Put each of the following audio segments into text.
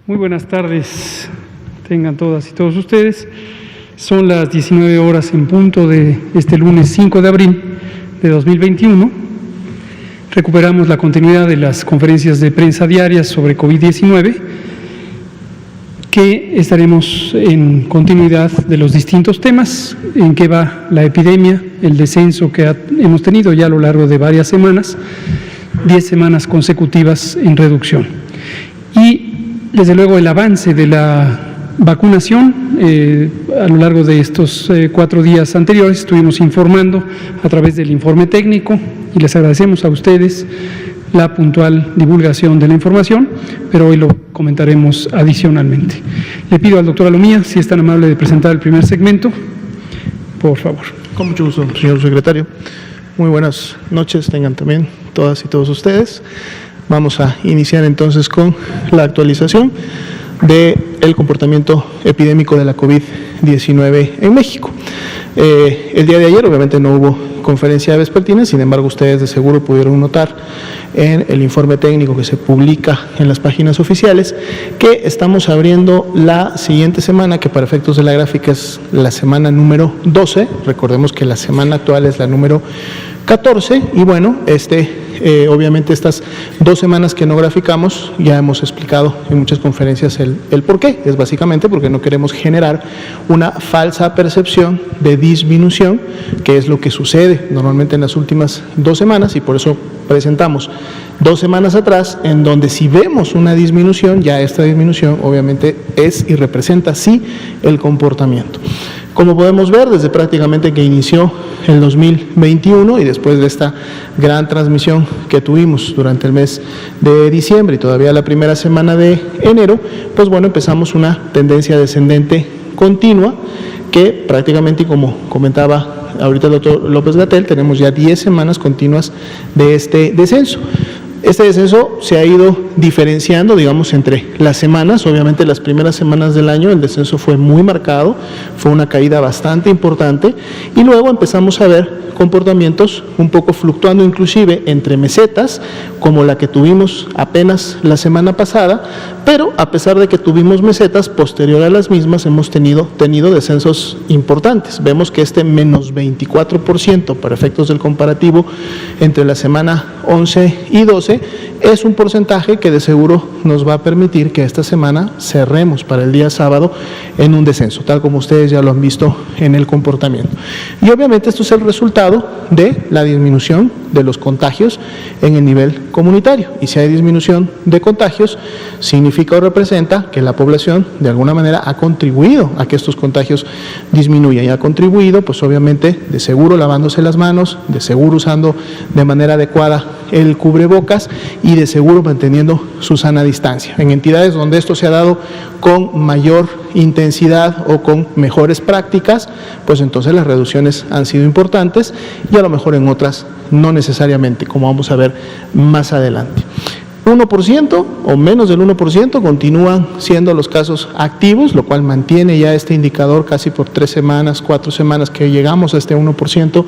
Muy buenas tardes, tengan todas y todos ustedes. Son las 19 horas en punto de este lunes 5 de abril de 2021. Recuperamos la continuidad de las conferencias de prensa diarias sobre COVID-19, que estaremos en continuidad de los distintos temas, en qué va la epidemia, el descenso que hemos tenido ya a lo largo de varias semanas, 10 semanas consecutivas en reducción. Y desde luego el avance de la vacunación, a lo largo de estos 4 días anteriores estuvimos informando a través del informe técnico y les agradecemos a ustedes la puntual divulgación de la información, pero hoy lo comentaremos adicionalmente. Le pido al doctor Alomía, si es tan amable, de presentar el primer segmento, por favor. Con mucho gusto, señor secretario. Muy buenas noches, tengan también todas y todos ustedes. Vamos a iniciar entonces con la actualización del comportamiento epidémico de la COVID-19 en México. El día de ayer obviamente no hubo conferencia vespertina, sin embargo ustedes de seguro pudieron notar en el informe técnico que se publica en las páginas oficiales que estamos abriendo la siguiente semana, que para efectos de la gráfica es la semana número 12, recordemos que la semana actual es la número 14, y bueno, obviamente estas 2 semanas que no graficamos, ya hemos explicado en muchas conferencias el por qué. Es básicamente porque no queremos generar una falsa percepción de disminución, que es lo que sucede normalmente en las últimas 2 semanas, y por eso presentamos 2 semanas atrás, en donde si vemos una disminución, ya esta disminución obviamente es y representa sí el comportamiento. Como podemos ver, desde prácticamente que inició el 2021 y después de esta gran transmisión que tuvimos durante el mes de diciembre y todavía la primera semana de enero, pues bueno, empezamos una tendencia descendente continua que prácticamente, como comentaba ahorita el doctor López-Gatell, tenemos ya 10 semanas continuas de este descenso. Este descenso se ha ido diferenciando, digamos, entre las semanas. Obviamente las primeras semanas del año el descenso fue muy marcado, fue una caída bastante importante, y luego empezamos a ver comportamientos un poco fluctuando inclusive entre mesetas, como la que tuvimos apenas la semana pasada, pero a pesar de que tuvimos mesetas, posterior a las mismas hemos tenido descensos importantes. Vemos que menos 24% para efectos del comparativo entre la semana 11 y 12 es un porcentaje que de seguro nos va a permitir que esta semana cerremos para el día sábado en un descenso, tal como ustedes ya lo han visto en el comportamiento. Y obviamente esto es el resultado de la disminución de los contagios en el nivel comunitario, y si hay disminución de contagios, significa o representa que la población de alguna manera ha contribuido a que estos contagios disminuyan, y ha contribuido pues obviamente de seguro lavándose las manos, de seguro usando de manera adecuada el cubrebocas y de seguro manteniendo su sana distancia. En entidades donde esto se ha dado con mayor intensidad o con mejores prácticas, pues entonces las reducciones han sido importantes, y a lo mejor en otras no necesariamente, como vamos a ver más adelante. 1% o menos del 1% continúan siendo los casos activos, lo cual mantiene ya este indicador casi por 3 semanas, 4 semanas que llegamos a este 1%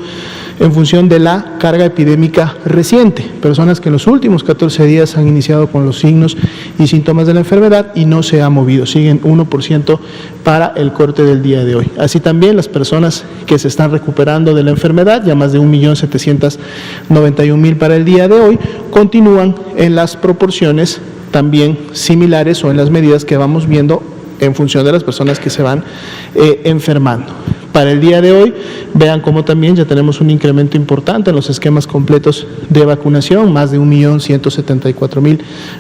en función de la carga epidémica reciente. Personas que en los últimos 14 días han iniciado con los signos y síntomas de la enfermedad y no se ha movido, siguen 1% para el corte del día de hoy. Así también las personas que se están recuperando de la enfermedad, ya más de 1.791.000 para el día de hoy, continúan en las proporciones también similares o en las medidas que vamos viendo en función de las personas que se van enfermando. Para el día de hoy, vean cómo también ya tenemos un incremento importante en los esquemas completos de vacunación, más de 1.174.000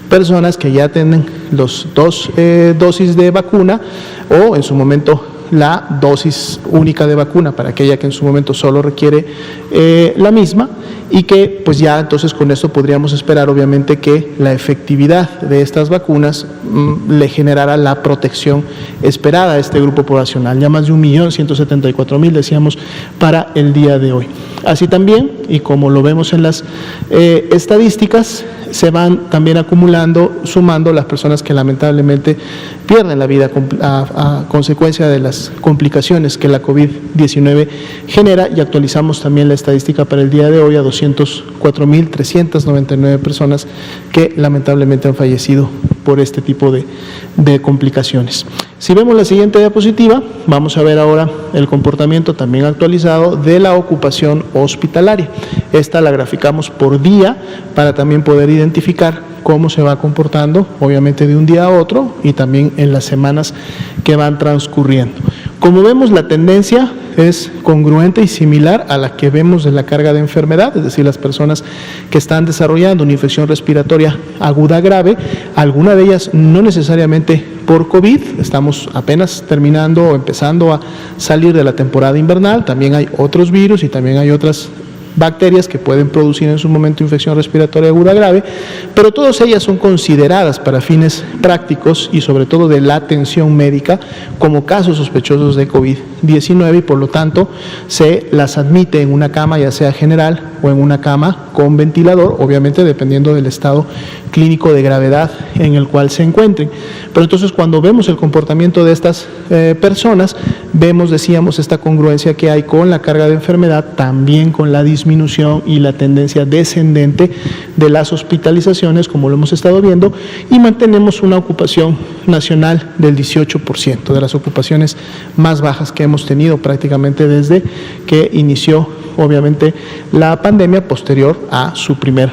personas que ya tienen los 2 dosis de vacuna, o en su momento la dosis única de vacuna para aquella que en su momento solo requiere la misma, y que pues ya entonces con esto podríamos esperar obviamente que la efectividad de estas vacunas le generara la protección esperada a este grupo poblacional, ya más de 1.174.000 decíamos para el día de hoy. Así también, y como lo vemos en las estadísticas, se van también acumulando, sumando las personas que lamentablemente pierden la vida a consecuencia de las complicaciones que la COVID-19 genera, y actualizamos también la estadística para el día de hoy a 204.399 personas que lamentablemente han fallecido por este tipo de complicaciones. Si vemos la siguiente diapositiva, vamos a ver ahora el comportamiento también actualizado de la ocupación hospitalaria. Esta la graficamos por día para también poder identificar cómo se va comportando, obviamente de un día a otro y también en las semanas que van transcurriendo. Como vemos, la tendencia es congruente y similar a la que vemos de la carga de enfermedad, es decir, las personas que están desarrollando una infección respiratoria aguda grave, alguna de ellas no necesariamente por COVID, estamos apenas terminando o empezando a salir de la temporada invernal, también hay otros virus y también hay otras bacterias que pueden producir en su momento infección respiratoria aguda grave, pero todas ellas son consideradas para fines prácticos y sobre todo de la atención médica como casos sospechosos de COVID-19 y por lo tanto se las admite en una cama ya sea general o en una cama con ventilador, obviamente dependiendo del estado clínico de gravedad en el cual se encuentren. Pero entonces cuando vemos el comportamiento de estas personas, vemos, decíamos, esta congruencia que hay con la carga de enfermedad, también con la disminución y la tendencia descendente de las hospitalizaciones, como lo hemos estado viendo, y mantenemos una ocupación nacional del 18%, de las ocupaciones más bajas que hemos tenido prácticamente desde que inició, obviamente, la pandemia posterior a su primer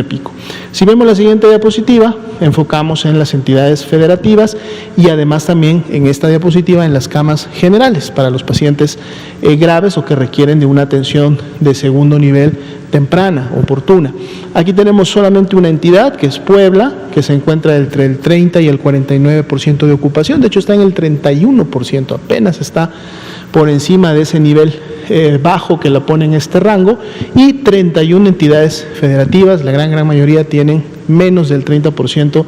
pico. Si vemos la siguiente diapositiva, enfocamos en las entidades federativas y además también en esta diapositiva en las camas generales para los pacientes graves o que requieren de una atención de segundo nivel temprana, oportuna. Aquí tenemos solamente una entidad, que es Puebla, que se encuentra entre el 30 y el 49% de ocupación, de hecho está en el 31%, apenas está por encima de ese nivel bajo que la pone en este rango, y 31 entidades federativas, la gran mayoría tienen menos del 30%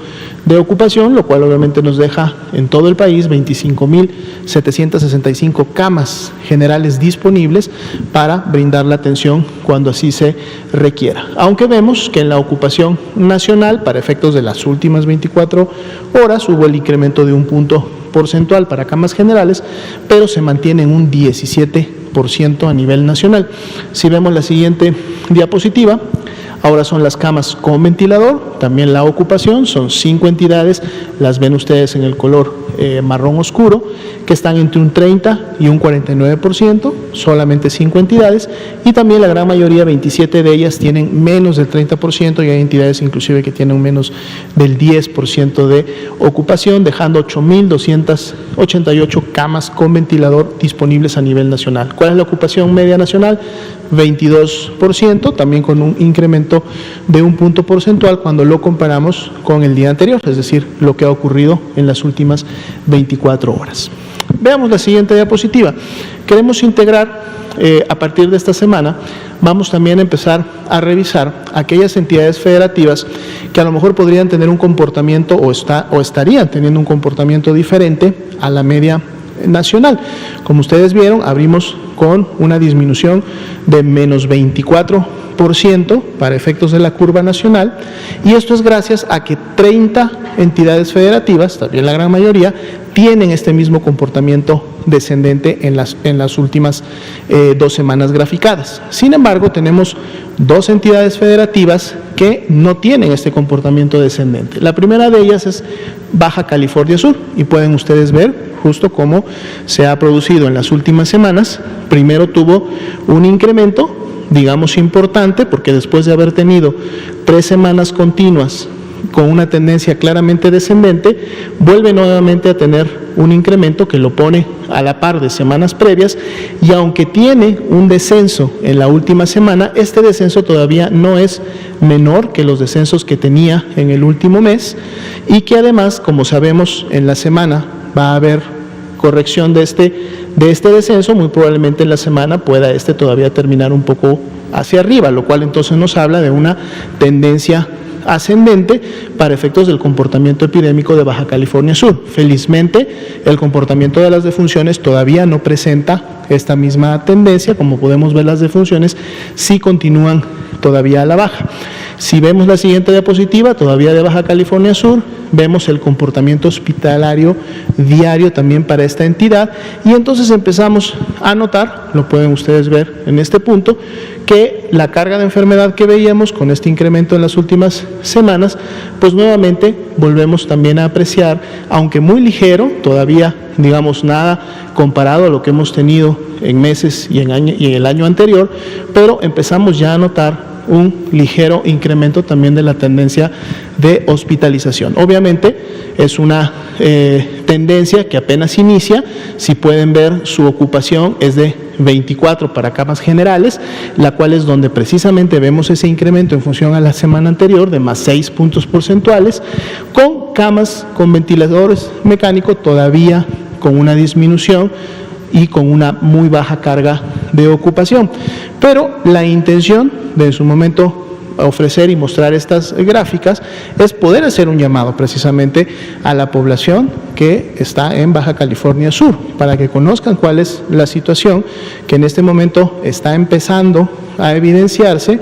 de ocupación, lo cual obviamente nos deja en todo el país 25.765 camas generales disponibles para brindar la atención cuando así se requiera. Aunque vemos que en la ocupación nacional, para efectos de las últimas 24 horas, hubo el incremento de un punto porcentual para camas generales, pero se mantiene en un 17% a nivel nacional. Si vemos la siguiente diapositiva, ahora son las camas con ventilador, también la ocupación, son 5 entidades, las ven ustedes en el color marrón oscuro, que están entre un 30 y un 49%, solamente 5 entidades, y también la gran mayoría, 27 de ellas, tienen menos del 30%, y hay entidades inclusive que tienen menos del 10% de ocupación, dejando 8.288 camas con ventilador disponibles a nivel nacional. ¿Cuál es la ocupación media nacional? 22%, también con un incremento de un punto porcentual cuando lo comparamos con el día anterior, es decir, lo que ha ocurrido en las últimas 24 horas. Veamos la siguiente diapositiva. Queremos integrar, a partir de esta semana, vamos también a empezar a revisar aquellas entidades federativas que a lo mejor podrían tener un comportamiento o estarían teniendo un comportamiento diferente a la media nacional. Como ustedes vieron, abrimos con una disminución de menos 24% para efectos de la curva nacional, y esto es gracias a que 30 entidades federativas, también la gran mayoría, tienen este mismo comportamiento descendente en las últimas 2 semanas graficadas. Sin embargo, tenemos 2 entidades federativas que no tienen este comportamiento descendente. La primera de ellas es Baja California Sur, y pueden ustedes ver justo cómo se ha producido en las últimas semanas. Primero tuvo un incremento, digamos, importante, porque después de haber tenido 3 semanas continuas con una tendencia claramente descendente, vuelve nuevamente a tener un incremento que lo pone a la par de semanas previas, y aunque tiene un descenso en la última semana, este descenso todavía no es menor que los descensos que tenía en el último mes, y que además, como sabemos, en la semana va a haber corrección de este descenso, muy probablemente en la semana pueda todavía terminar un poco hacia arriba, lo cual entonces nos habla de una tendencia ascendente para efectos del comportamiento epidémico de Baja California Sur. Felizmente, el comportamiento de las defunciones todavía no presenta esta misma tendencia. Como podemos ver, las defunciones sí continúan todavía a la baja. Si vemos la siguiente diapositiva, todavía de Baja California Sur, vemos el comportamiento hospitalario diario también para esta entidad, y entonces empezamos a notar, lo pueden ustedes ver en este punto, que la carga de enfermedad que veíamos con este incremento en las últimas semanas, pues nuevamente volvemos también a apreciar, aunque muy ligero, todavía digamos nada comparado a lo que hemos tenido en meses y en el año anterior, pero empezamos ya a notar un ligero incremento también de la tendencia de hospitalización. Obviamente es una tendencia que apenas inicia. Si pueden ver, su ocupación es de 24 para camas generales, la cual es donde precisamente vemos ese incremento en función a la semana anterior de más 6 puntos porcentuales, con camas con ventiladores mecánicos todavía con una disminución y con una muy baja carga de ocupación. Pero la intención de en su momento ofrecer y mostrar estas gráficas es poder hacer un llamado precisamente a la población que está en Baja California Sur, para que conozcan cuál es la situación que en este momento está empezando a evidenciarse,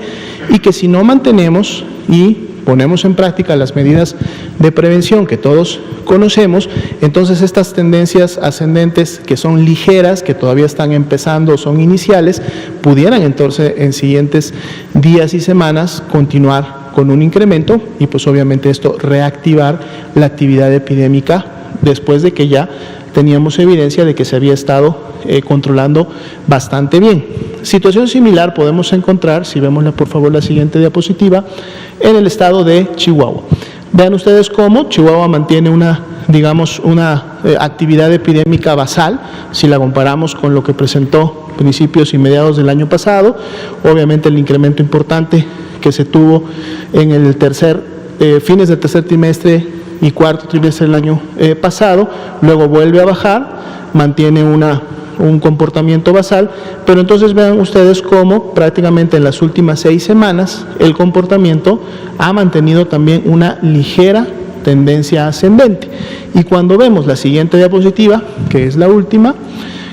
y que si no mantenemos y ponemos en práctica las medidas de prevención que todos conocemos, entonces estas tendencias ascendentes, que son ligeras, que todavía están empezando, son iniciales, pudieran entonces en siguientes días y semanas continuar con un incremento, y pues obviamente esto reactivar la actividad epidémica después de que ya teníamos evidencia de que se había estado controlando bastante bien. Situación similar podemos encontrar, si vemos por favor la siguiente diapositiva, en el estado de Chihuahua. Vean ustedes cómo Chihuahua mantiene una actividad epidémica basal, si la comparamos con lo que presentó principios y mediados del año pasado. Obviamente el incremento importante que se tuvo en el fines del tercer trimestre y cuarto trimestre del año pasado, luego vuelve a bajar, mantiene un comportamiento basal, pero entonces vean ustedes cómo prácticamente en las últimas 6 semanas el comportamiento ha mantenido también una ligera tendencia ascendente. Y cuando vemos la siguiente diapositiva, que es la última,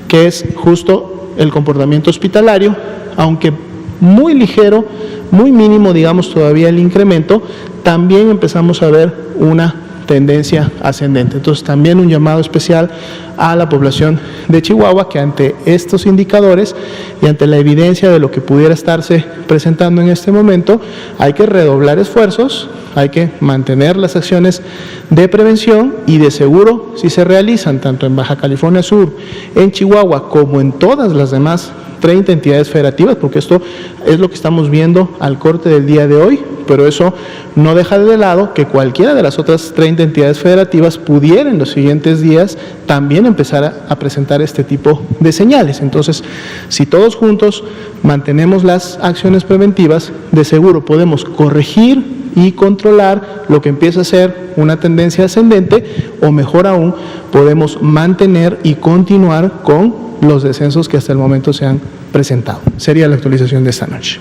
que es justo el comportamiento hospitalario, aunque muy ligero, muy mínimo digamos todavía el incremento, también empezamos a ver una tendencia ascendente. Entonces también un llamado especial a la población de Chihuahua, que ante estos indicadores y ante la evidencia de lo que pudiera estarse presentando en este momento, hay que redoblar esfuerzos, hay que mantener las acciones de prevención, y de seguro si se realizan tanto en Baja California Sur, en Chihuahua, como en todas las demás 30 entidades federativas, porque esto es lo que estamos viendo al corte del día de hoy, pero eso no deja de lado que cualquiera de las otras 30 entidades federativas pudiera en los siguientes días también empezar a presentar este tipo de señales. Entonces, si todos juntos mantenemos las acciones preventivas, de seguro podemos corregir y controlar lo que empieza a ser una tendencia ascendente, o mejor aún, podemos mantener y continuar con los descensos que hasta el momento se han presentado. Sería la actualización de esta noche.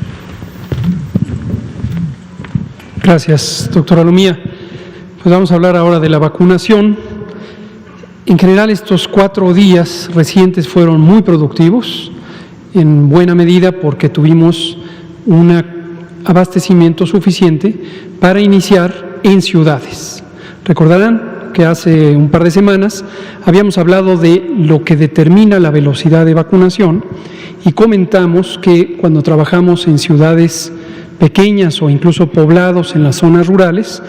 Gracias, doctora Lumía. Pues vamos a hablar ahora de la vacunación. En general, estos 4 días recientes fueron muy productivos, en buena medida porque tuvimos un abastecimiento suficiente para iniciar en ciudades. Recordarán que hace un par de semanas habíamos hablado de lo que determina la velocidad de vacunación, y comentamos que cuando trabajamos en ciudades pequeñas o incluso poblados en las zonas rurales,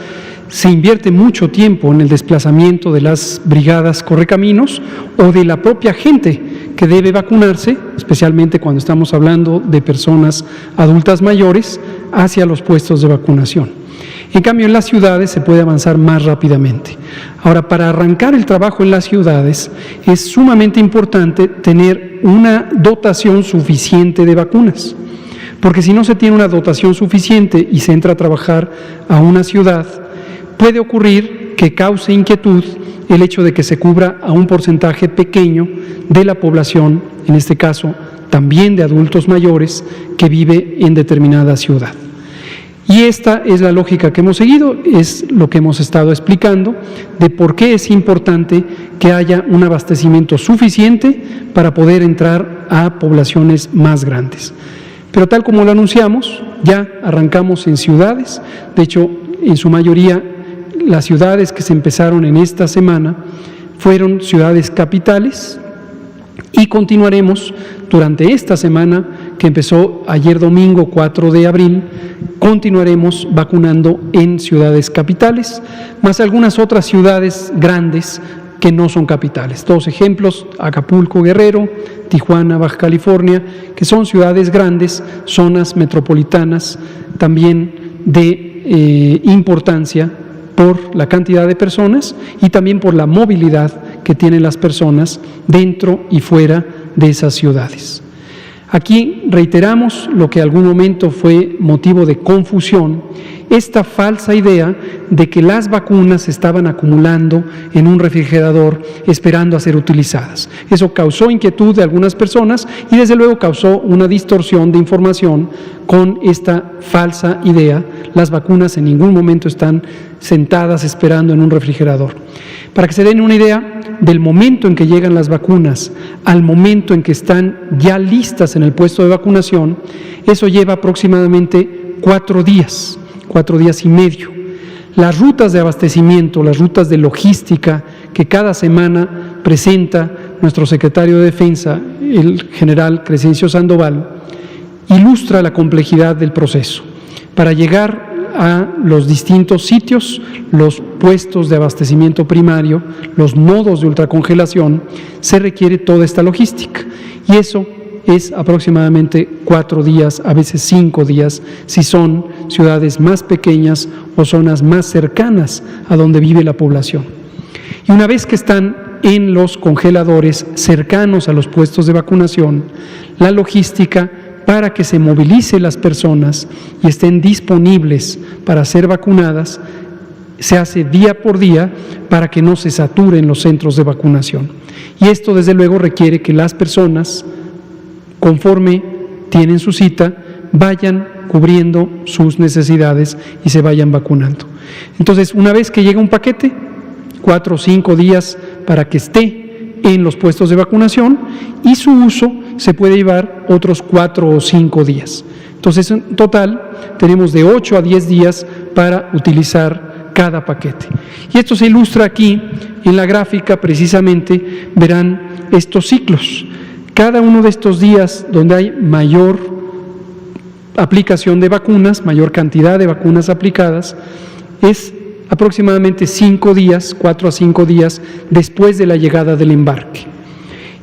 se invierte mucho tiempo en el desplazamiento de las brigadas correcaminos o de la propia gente que debe vacunarse, especialmente cuando estamos hablando de personas adultas mayores, hacia los puestos de vacunación. En cambio, en las ciudades se puede avanzar más rápidamente. Ahora, para arrancar el trabajo en las ciudades, es sumamente importante tener una dotación suficiente de vacunas, porque si no se tiene una dotación suficiente y se entra a trabajar a una ciudad, puede ocurrir que cause inquietud el hecho de que se cubra a un porcentaje pequeño de la población, en este caso también de adultos mayores, que vive en determinada ciudad. Y esta es la lógica que hemos seguido, es lo que hemos estado explicando de por qué es importante que haya un abastecimiento suficiente para poder entrar a poblaciones más grandes. Pero tal como lo anunciamos, ya arrancamos en ciudades, de hecho, en su mayoría, las ciudades que se empezaron en esta semana fueron ciudades capitales y continuaremos durante esta semana, que empezó ayer domingo 4 de abril, continuaremos vacunando en ciudades capitales, más algunas otras ciudades grandes que no son capitales. Dos ejemplos: Acapulco, Guerrero, Tijuana, Baja California, que son ciudades grandes, zonas metropolitanas también de importancia por la cantidad de personas y también por la movilidad que tienen las personas dentro y fuera de esas ciudades. Aquí reiteramos lo que en algún momento fue motivo de confusión, esta falsa idea de que las vacunas se estaban acumulando en un refrigerador esperando a ser utilizadas. Eso causó inquietud de algunas personas y desde luego causó una distorsión de información con esta falsa idea. Las vacunas en ningún momento están sentadas esperando en un refrigerador. Para que se den una idea, del momento en que llegan las vacunas al momento en que están ya listas en el puesto de vacunación, eso lleva aproximadamente 4 días y medio. Las rutas de abastecimiento, las rutas de logística que cada semana presenta nuestro secretario de Defensa, el general Crescencio Sandoval, ilustra la complejidad del proceso. Para llegar a los distintos sitios, los puestos de abastecimiento primario, los nodos de ultracongelación, se requiere toda esta logística. Y eso es aproximadamente 4 días, a veces 5 días, si son ciudades más pequeñas o zonas más cercanas a donde vive la población. Y una vez que están en los congeladores cercanos a los puestos de vacunación, la logística para que se movilice las personas y estén disponibles para ser vacunadas, se hace día por día para que no se saturen los centros de vacunación. Y esto, desde luego, requiere que las personas, conforme tienen su cita, vayan cubriendo sus necesidades y se vayan vacunando. Entonces, una vez que llega un paquete, 4 o 5 días para que esté en los puestos de vacunación y su uso se puede llevar otros 4 o 5 días. Entonces, en total, tenemos de 8 a 10 días para utilizar cada paquete. Y esto se ilustra aquí en la gráfica, precisamente, verán estos ciclos. Cada uno de estos días donde hay mayor aplicación de vacunas, mayor cantidad de vacunas aplicadas, es aproximadamente 5 días, 4 a 5 días después de la llegada del embarque.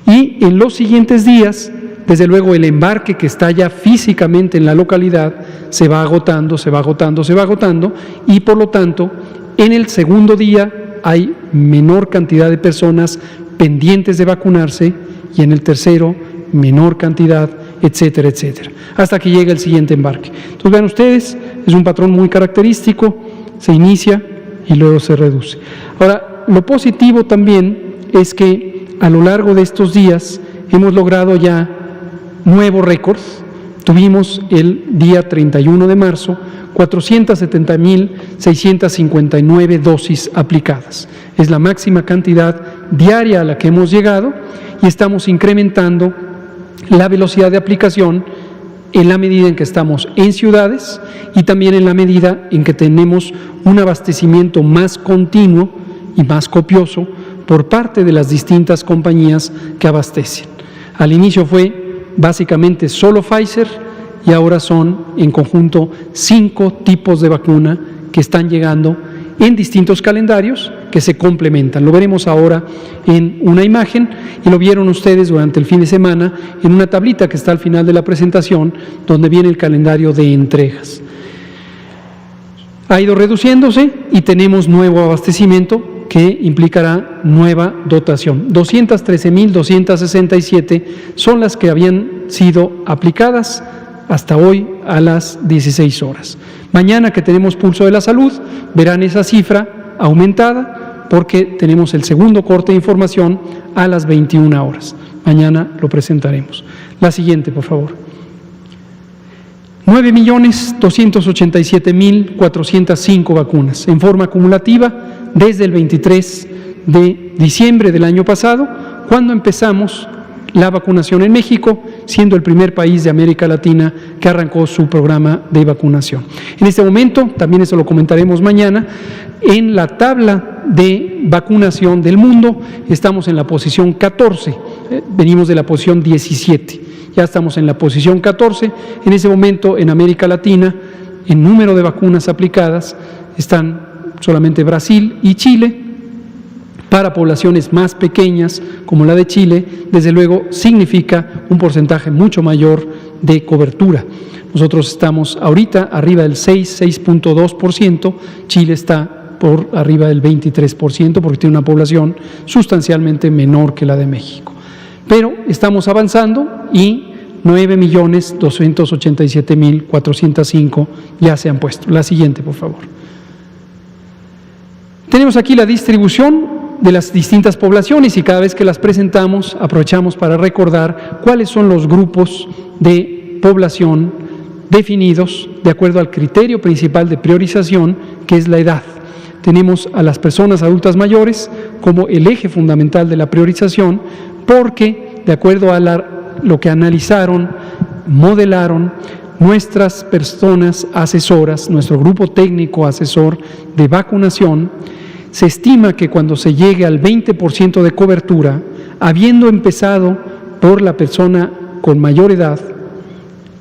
Y en los siguientes días, desde luego, el embarque que está ya físicamente en la localidad se va agotando, y por lo tanto, en el segundo día hay menor cantidad de personas pendientes de vacunarse y en el tercero menor cantidad, etcétera, etcétera, hasta que llega el siguiente embarque. Entonces, vean ustedes, es un patrón muy característico, se inicia y luego se reduce. Ahora, lo positivo también es que a lo largo de estos días hemos logrado ya nuevos récords. Tuvimos el día 31 de marzo 470,659 dosis aplicadas. Es la máxima cantidad diaria a la que hemos llegado y estamos incrementando la velocidad de aplicación en la medida en que estamos en ciudades y también en la medida en que tenemos un abastecimiento más continuo y más copioso por parte de las distintas compañías que abastecen. Al inicio fue básicamente solo Pfizer y ahora son en conjunto 5 tipos de vacuna que están llegando en distintos calendarios que se complementan. Lo veremos ahora en una imagen y lo vieron ustedes durante el fin de semana en una tablita que está al final de la presentación donde viene el calendario de entregas. Ha ido reduciéndose y tenemos nuevo abastecimiento que implicará nueva dotación. 213,267 son las que habían sido aplicadas hasta hoy a las 16 horas. Mañana, que tenemos Pulso de la Salud, verán esa cifra aumentada porque tenemos el segundo corte de información a las 21 horas. Mañana lo presentaremos. La siguiente, por favor. 9.287.405 vacunas en forma acumulativa desde el 23 de diciembre del año pasado, cuando empezamos la vacunación en México, siendo el primer país de América Latina que arrancó su programa de vacunación. En este momento, también eso lo comentaremos mañana, en la tabla de vacunación del mundo estamos en la posición 14, venimos de la posición 17, ya estamos en la posición 14, en ese momento en América Latina, en número de vacunas aplicadas, están solamente Brasil y Chile. Para poblaciones más pequeñas, como la de Chile, desde luego significa un porcentaje mucho mayor de cobertura. Nosotros estamos ahorita arriba del 6.2%, Chile está por arriba del 23%, porque tiene una población sustancialmente menor que la de México. Pero estamos avanzando y 9.287.405 ya se han puesto. La siguiente, por favor. Tenemos aquí la distribución de las distintas poblaciones y cada vez que las presentamos aprovechamos para recordar cuáles son los grupos de población definidos de acuerdo al criterio principal de priorización, que es la edad. Tenemos a las personas adultas mayores como el eje fundamental de la priorización, porque de acuerdo a lo que analizaron, modelaron nuestras personas asesoras, nuestro grupo técnico asesor de vacunación, se estima que cuando se llegue al 20% de cobertura, habiendo empezado por la persona con mayor edad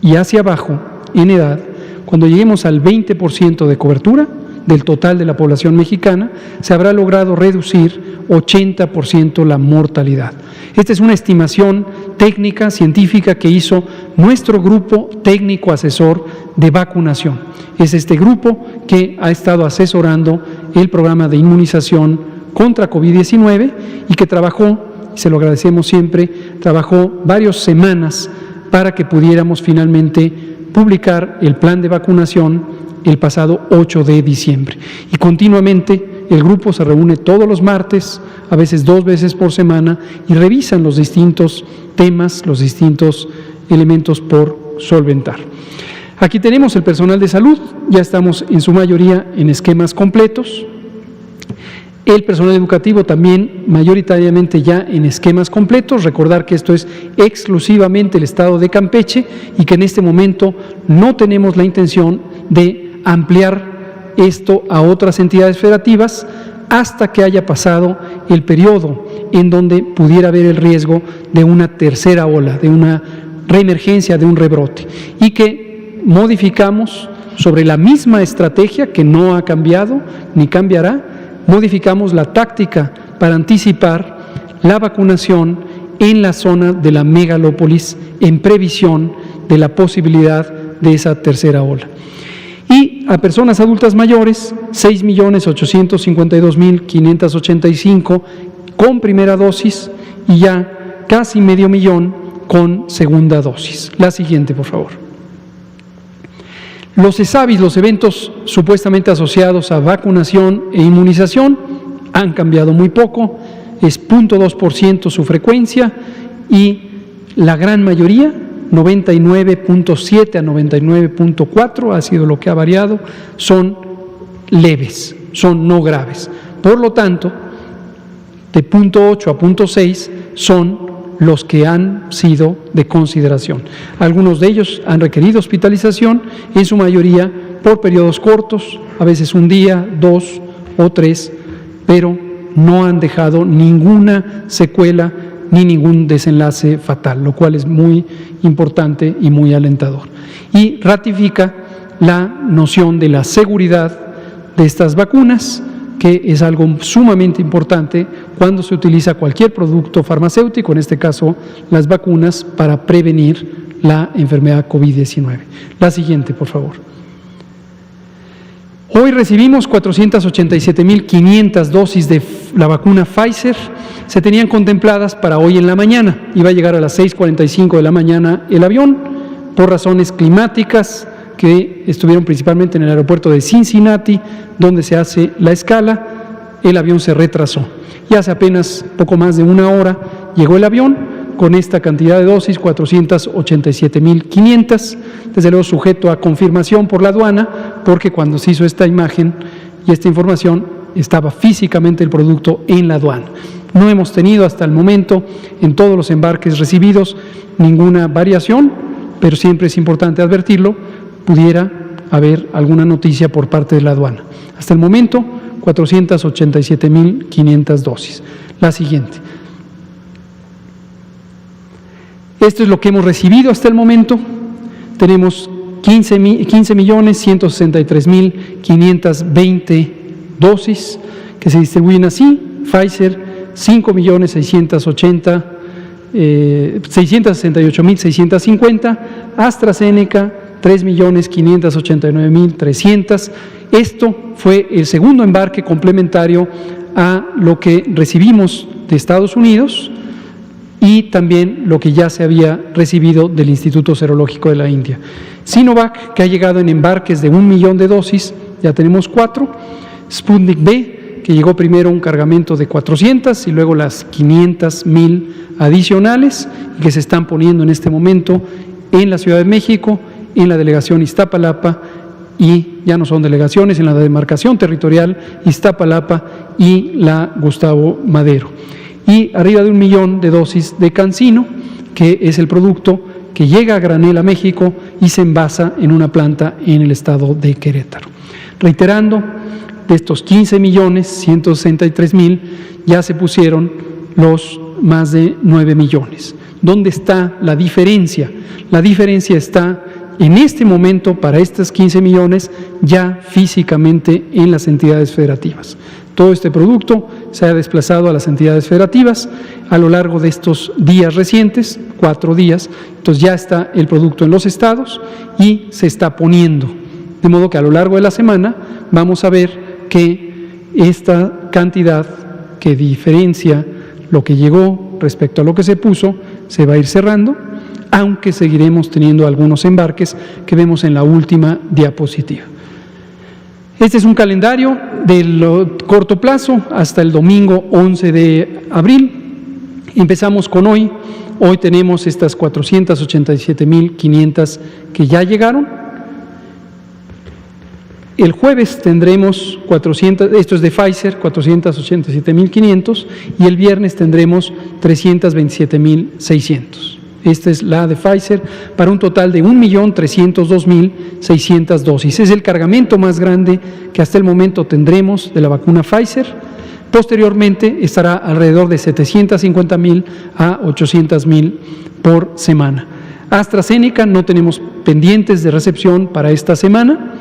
y hacia abajo en edad, cuando lleguemos al 20% de cobertura del total de la población mexicana, se habrá logrado reducir 80% la mortalidad. Esta es una estimación técnica, científica, que hizo nuestro grupo técnico asesor de vacunación. Es este grupo que ha estado asesorando el programa de inmunización contra COVID-19 y que trabajó, se lo agradecemos siempre, trabajó varias semanas para que pudiéramos finalmente publicar el plan de vacunación el pasado 8 de diciembre. Y continuamente el grupo se reúne todos los martes, a veces 2 veces por semana, y revisan los distintos temas, los distintos elementos por solventar. Aquí tenemos el personal de salud, ya estamos en su mayoría en esquemas completos. El personal educativo también mayoritariamente ya en esquemas completos. Recordar que esto es exclusivamente el estado de Campeche y que en este momento no tenemos la intención de ampliar esto a otras entidades federativas hasta que haya pasado el periodo en donde pudiera haber el riesgo de una tercera ola, de una reemergencia, de un rebrote, y que modificamos sobre la misma estrategia que no ha cambiado ni cambiará, modificamos la táctica para anticipar la vacunación en la zona de la megalópolis en previsión de la posibilidad de esa tercera ola. Y a personas adultas mayores, 6.852.585 con primera dosis y ya casi 500.000 con segunda dosis. La siguiente, por favor. Los ESAVIS, los eventos supuestamente asociados a vacunación e inmunización, han cambiado muy poco, es 0.2% su frecuencia y la gran mayoría, 99.7 a 99.4, ha sido lo que ha variado, son leves, son no graves. Por lo tanto, de 0.8 a 0.6 son los que han sido de consideración. Algunos de ellos han requerido hospitalización, en su mayoría por periodos cortos, a veces un día, 2 o 3, pero no han dejado ninguna secuela ni ningún desenlace fatal, lo cual es muy importante y muy alentador. Y ratifica la noción de la seguridad de estas vacunas, que es algo sumamente importante cuando se utiliza cualquier producto farmacéutico, en este caso las vacunas, para prevenir la enfermedad COVID-19. La siguiente, por favor. Hoy recibimos 487.500 dosis de la vacuna Pfizer. Se tenían contempladas para hoy en la mañana. Iba a llegar a las 6:45 de la mañana el avión, por razones climáticas, que estuvieron principalmente en el aeropuerto de Cincinnati, donde se hace la escala. El avión se retrasó y hace apenas poco más de una hora llegó el avión con esta cantidad de dosis, 487.500, desde luego sujeto a confirmación por la aduana, porque cuando se hizo esta imagen y esta información estaba físicamente el producto en la aduana. No hemos tenido hasta el momento en todos los embarques recibidos ninguna variación, pero siempre es importante advertirlo, pudiera haber alguna noticia por parte de la aduana. Hasta el momento, 487.500 dosis. La siguiente. Esto es lo que hemos recibido hasta el momento. Tenemos 15.163.520 dosis que se distribuyen así. Pfizer, 668.650. AstraZeneca, 3.589.300. Esto fue el segundo embarque complementario a lo que recibimos de Estados Unidos y también lo que ya se había recibido del Instituto Serológico de la India. Sinovac, que ha llegado en embarques de 1 millón de dosis, ya tenemos 4. Sputnik V, que llegó primero un cargamento de 400 y luego las 500.000 adicionales, que se están poniendo en este momento en la Ciudad de México, en la delegación Iztapalapa, y ya no son delegaciones, en la demarcación territorial Iztapalapa y la Gustavo Madero. Y arriba de 1 millón de dosis de CanSino, que es el producto que llega a granel a México y se envasa en una planta en el estado de Querétaro. Reiterando, de estos 15.163.000 ya se pusieron los más de 9 millones. ¿Dónde está la diferencia? La diferencia está en este momento para estos 15 millones ya físicamente en las entidades federativas. Todo este producto se ha desplazado a las entidades federativas a lo largo de estos días recientes, 4 días, entonces ya está el producto en los estados y se está poniendo. De modo que a lo largo de la semana vamos a ver que esta cantidad que diferencia lo que llegó respecto a lo que se puso se va a ir cerrando, aunque seguiremos teniendo algunos embarques que vemos en la última diapositiva. Este es un calendario de corto plazo hasta el domingo 11 de abril. Empezamos con hoy. Hoy tenemos estas 487.500 que ya llegaron. El jueves tendremos 400, esto es de Pfizer, 487.500, y el viernes tendremos 327.600. Esta es la de Pfizer, para un total de 1.302.600 dosis. Es el cargamento más grande que hasta el momento tendremos de la vacuna Pfizer. Posteriormente estará alrededor de 750.000 a 800.000 por semana. AstraZeneca no tenemos pendientes de recepción para esta semana.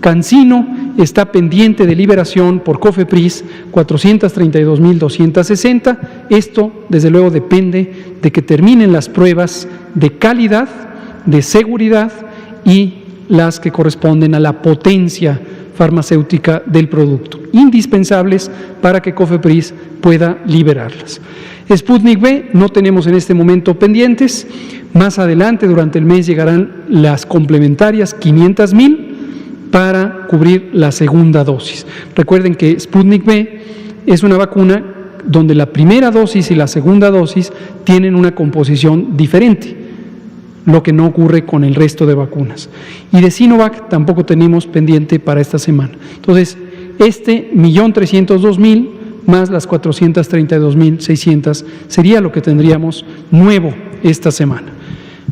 CanSino está pendiente de liberación por COFEPRIS, 432.260. Esto, desde luego, depende de que terminen las pruebas de calidad, de seguridad y las que corresponden a la potencia farmacéutica del producto, indispensables para que COFEPRIS pueda liberarlas. Sputnik V no tenemos en este momento pendientes. Más adelante, durante el mes, llegarán las complementarias 500.000 para cubrir la segunda dosis. Recuerden que Sputnik V es una vacuna donde la primera dosis y la segunda dosis tienen una composición diferente, lo que no ocurre con el resto de vacunas. Y de Sinovac tampoco tenemos pendiente para esta semana. Entonces, 1.302.000 más las 432.600 sería lo que tendríamos nuevo esta semana.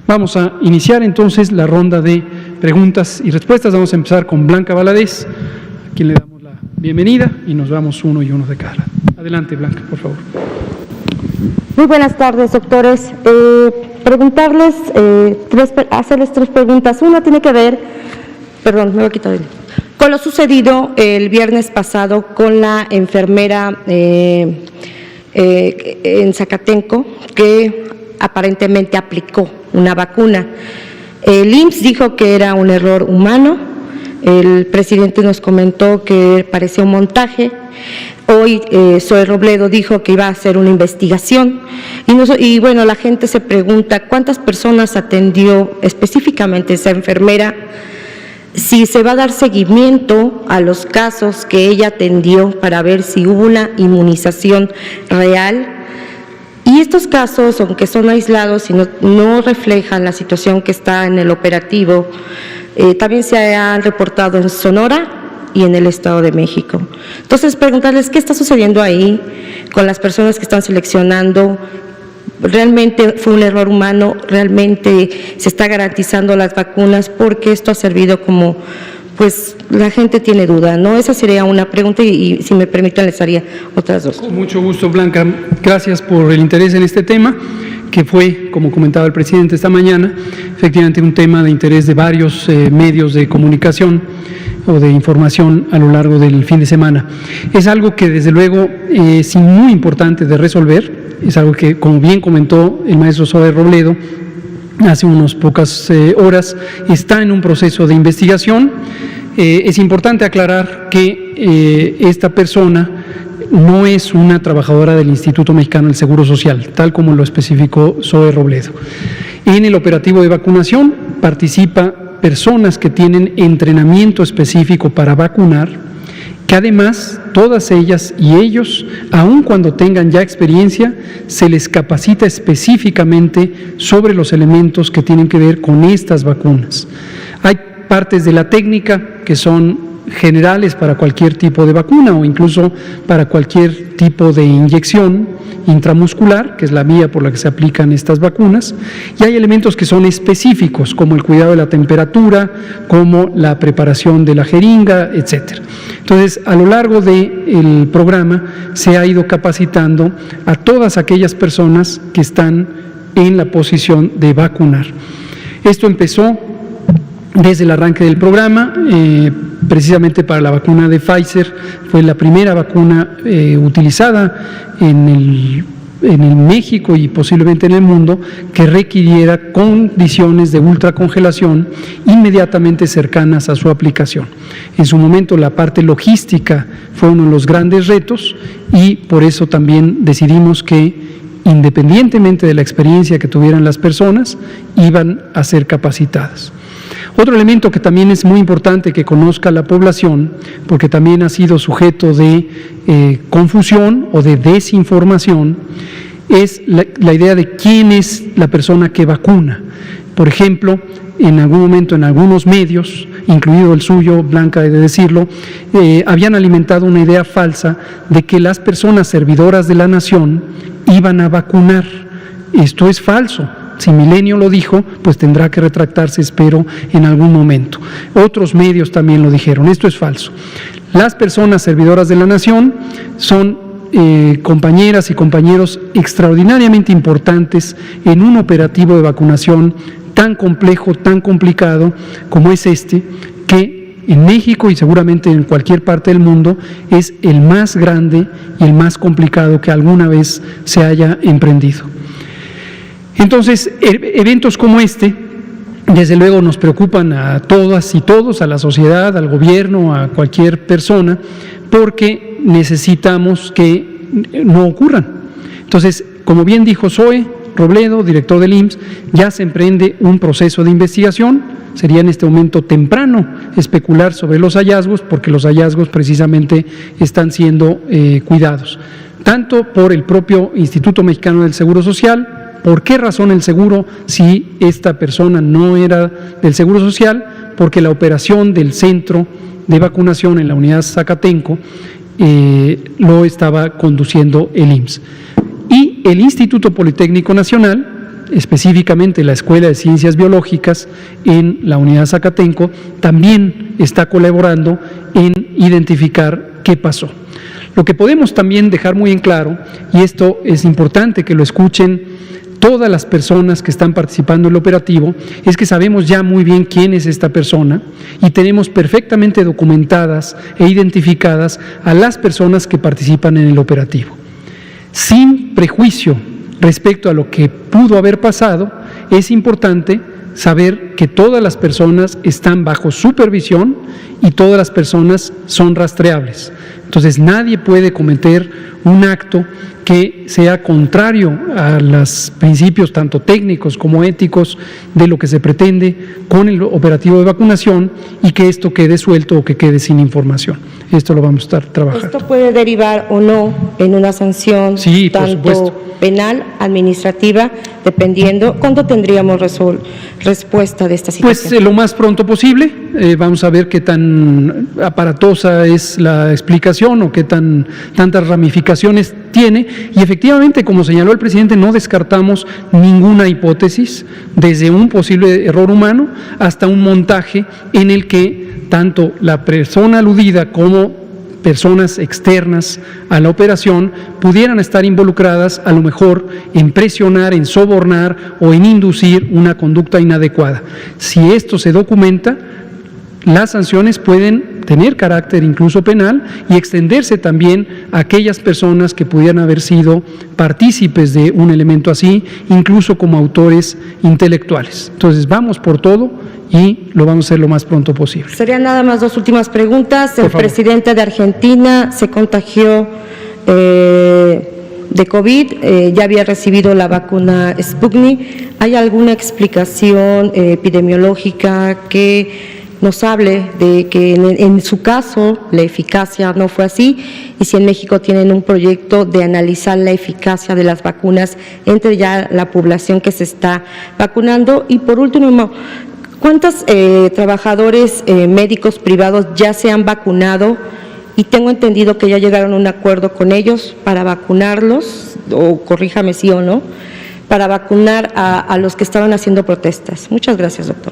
Vamos a iniciar entonces la ronda de preguntas y respuestas. Vamos a empezar con Blanca Valadez, a quien le damos la bienvenida y nos vamos uno y uno de cada lado. Adelante, Blanca, por favor. Muy buenas tardes, doctores. Preguntarles, hacerles 3 preguntas. Una tiene que ver, perdón, me voy a quitar con lo sucedido el viernes pasado con la enfermera en Zacatenco, que aparentemente aplicó una vacuna. El IMSS dijo que era un error humano, el presidente nos comentó que parecía un montaje. Hoy Zoe Robledo dijo que iba a hacer una investigación y bueno, la gente se pregunta cuántas personas atendió específicamente esa enfermera, si se va a dar seguimiento a los casos que ella atendió para ver si hubo una inmunización real. Y estos casos, aunque son aislados y no reflejan la situación que está en el operativo, también se han reportado en Sonora y en el Estado de México. Entonces, preguntarles qué está sucediendo ahí con las personas que están seleccionando. ¿Realmente fue un error humano? ¿Realmente se está garantizando las vacunas? Porque esto ha servido como, pues, la gente tiene duda, ¿no? Esa sería una pregunta y si me permiten les haría otras dos. Con mucho gusto, Blanca. Gracias por el interés en este tema, que fue, como comentaba el presidente esta mañana, efectivamente un tema de interés de varios medios de comunicación o de información a lo largo del fin de semana. Es algo que desde luego es muy importante de resolver, es algo que, como bien comentó el maestro Zoe Robledo hace unas pocas horas, está en un proceso de investigación. Es importante aclarar que esta persona no es una trabajadora del Instituto Mexicano del Seguro Social, tal como lo especificó Zoe Robledo. En el operativo de vacunación participa personas que tienen entrenamiento específico para vacunar, que además todas ellas y ellos, aun cuando tengan ya experiencia, se les capacita específicamente sobre los elementos que tienen que ver con estas vacunas. Hay partes de la técnica que son generales para cualquier tipo de vacuna o incluso para cualquier tipo de inyección intramuscular, que es la vía por la que se aplican estas vacunas, y hay elementos que son específicos, como el cuidado de la temperatura, como la preparación de la jeringa, etcétera. Entonces, a lo largo del programa se ha ido capacitando a todas aquellas personas que están en la posición de vacunar. Esto empezó desde el arranque del programa, precisamente para la vacuna de Pfizer, fue la primera vacuna utilizada en México y posiblemente en el mundo que requiriera condiciones de ultracongelación inmediatamente cercanas a su aplicación. En su momento la parte logística fue uno de los grandes retos y por eso también decidimos que, independientemente de la experiencia que tuvieran las personas, iban a ser capacitadas. Otro elemento que también es muy importante que conozca la población, porque también ha sido sujeto de confusión o de desinformación, es la idea de quién es la persona que vacuna. Por ejemplo, en algún momento en algunos medios, incluido el suyo, Blanca, he de decirlo, habían alimentado una idea falsa de que las personas servidoras de la nación iban a vacunar. Esto es falso. Si Milenio lo dijo, pues tendrá que retractarse, espero, en algún momento. Otros medios también lo dijeron. Esto es falso. Las personas servidoras de la nación son compañeras y compañeros extraordinariamente importantes en un operativo de vacunación tan complejo, tan complicado como es este, que en México y seguramente en cualquier parte del mundo es el más grande y el más complicado que alguna vez se haya emprendido. Entonces, eventos como este, desde luego nos preocupan a todas y todos, a la sociedad, al gobierno, a cualquier persona, porque necesitamos que no ocurran. Entonces, como bien dijo Zoe Robledo, director del IMSS, ya se emprende un proceso de investigación. Sería en este momento temprano especular sobre los hallazgos, porque los hallazgos precisamente están siendo cuidados, tanto por el propio Instituto Mexicano del Seguro Social. ¿Por qué razón el seguro si esta persona no era del Seguro Social? Porque la operación del centro de vacunación en la unidad Zacatenco lo estaba conduciendo el IMSS. Y el Instituto Politécnico Nacional, específicamente la Escuela de Ciencias Biológicas en la unidad Zacatenco, también está colaborando en identificar qué pasó. Lo que podemos también dejar muy en claro, y esto es importante que lo escuchen todas las personas que están participando en el operativo, es que sabemos ya muy bien quién es esta persona y tenemos perfectamente documentadas e identificadas a las personas que participan en el operativo. Sin prejuicio respecto a lo que pudo haber pasado, es importante saber que todas las personas están bajo supervisión y todas las personas son rastreables. Entonces nadie puede cometer un acto que sea contrario a los principios tanto técnicos como éticos de lo que se pretende con el operativo de vacunación y que esto quede suelto o que quede sin información. Esto lo vamos a estar trabajando. ¿Esto puede derivar o no en una sanción Sí, por tanto supuesto. penal, administrativa, dependiendo? ¿Cuándo tendríamos respuesta de esta situación? Pues lo más pronto posible. Vamos a ver qué tan aparatosa es la explicación o qué tantas ramificaciones tiene. Y efectivamente, como señaló el presidente, no descartamos ninguna hipótesis, desde un posible error humano hasta un montaje en el que tanto la persona aludida como personas externas a la operación pudieran estar involucradas a lo mejor en presionar, en sobornar o en inducir una conducta inadecuada. Si esto se documenta, las sanciones pueden tener carácter incluso penal y extenderse también a aquellas personas que pudieran haber sido partícipes de un elemento así, incluso como autores intelectuales. Entonces vamos por todo y lo vamos a hacer lo más pronto posible. Serían nada más dos últimas preguntas. El presidente de Argentina se contagió de COVID, ya había recibido la vacuna Sputnik. ¿Hay alguna explicación epidemiológica que nos hable de que en su caso la eficacia no fue así y si en México tienen un proyecto de analizar la eficacia de las vacunas entre ya la población que se está vacunando? Y por último, ¿cuántos trabajadores médicos privados ya se han vacunado? Y tengo entendido que ya llegaron a un acuerdo con ellos para vacunarlos, o corríjame sí o no, para vacunar a los que estaban haciendo protestas. Muchas gracias, doctor.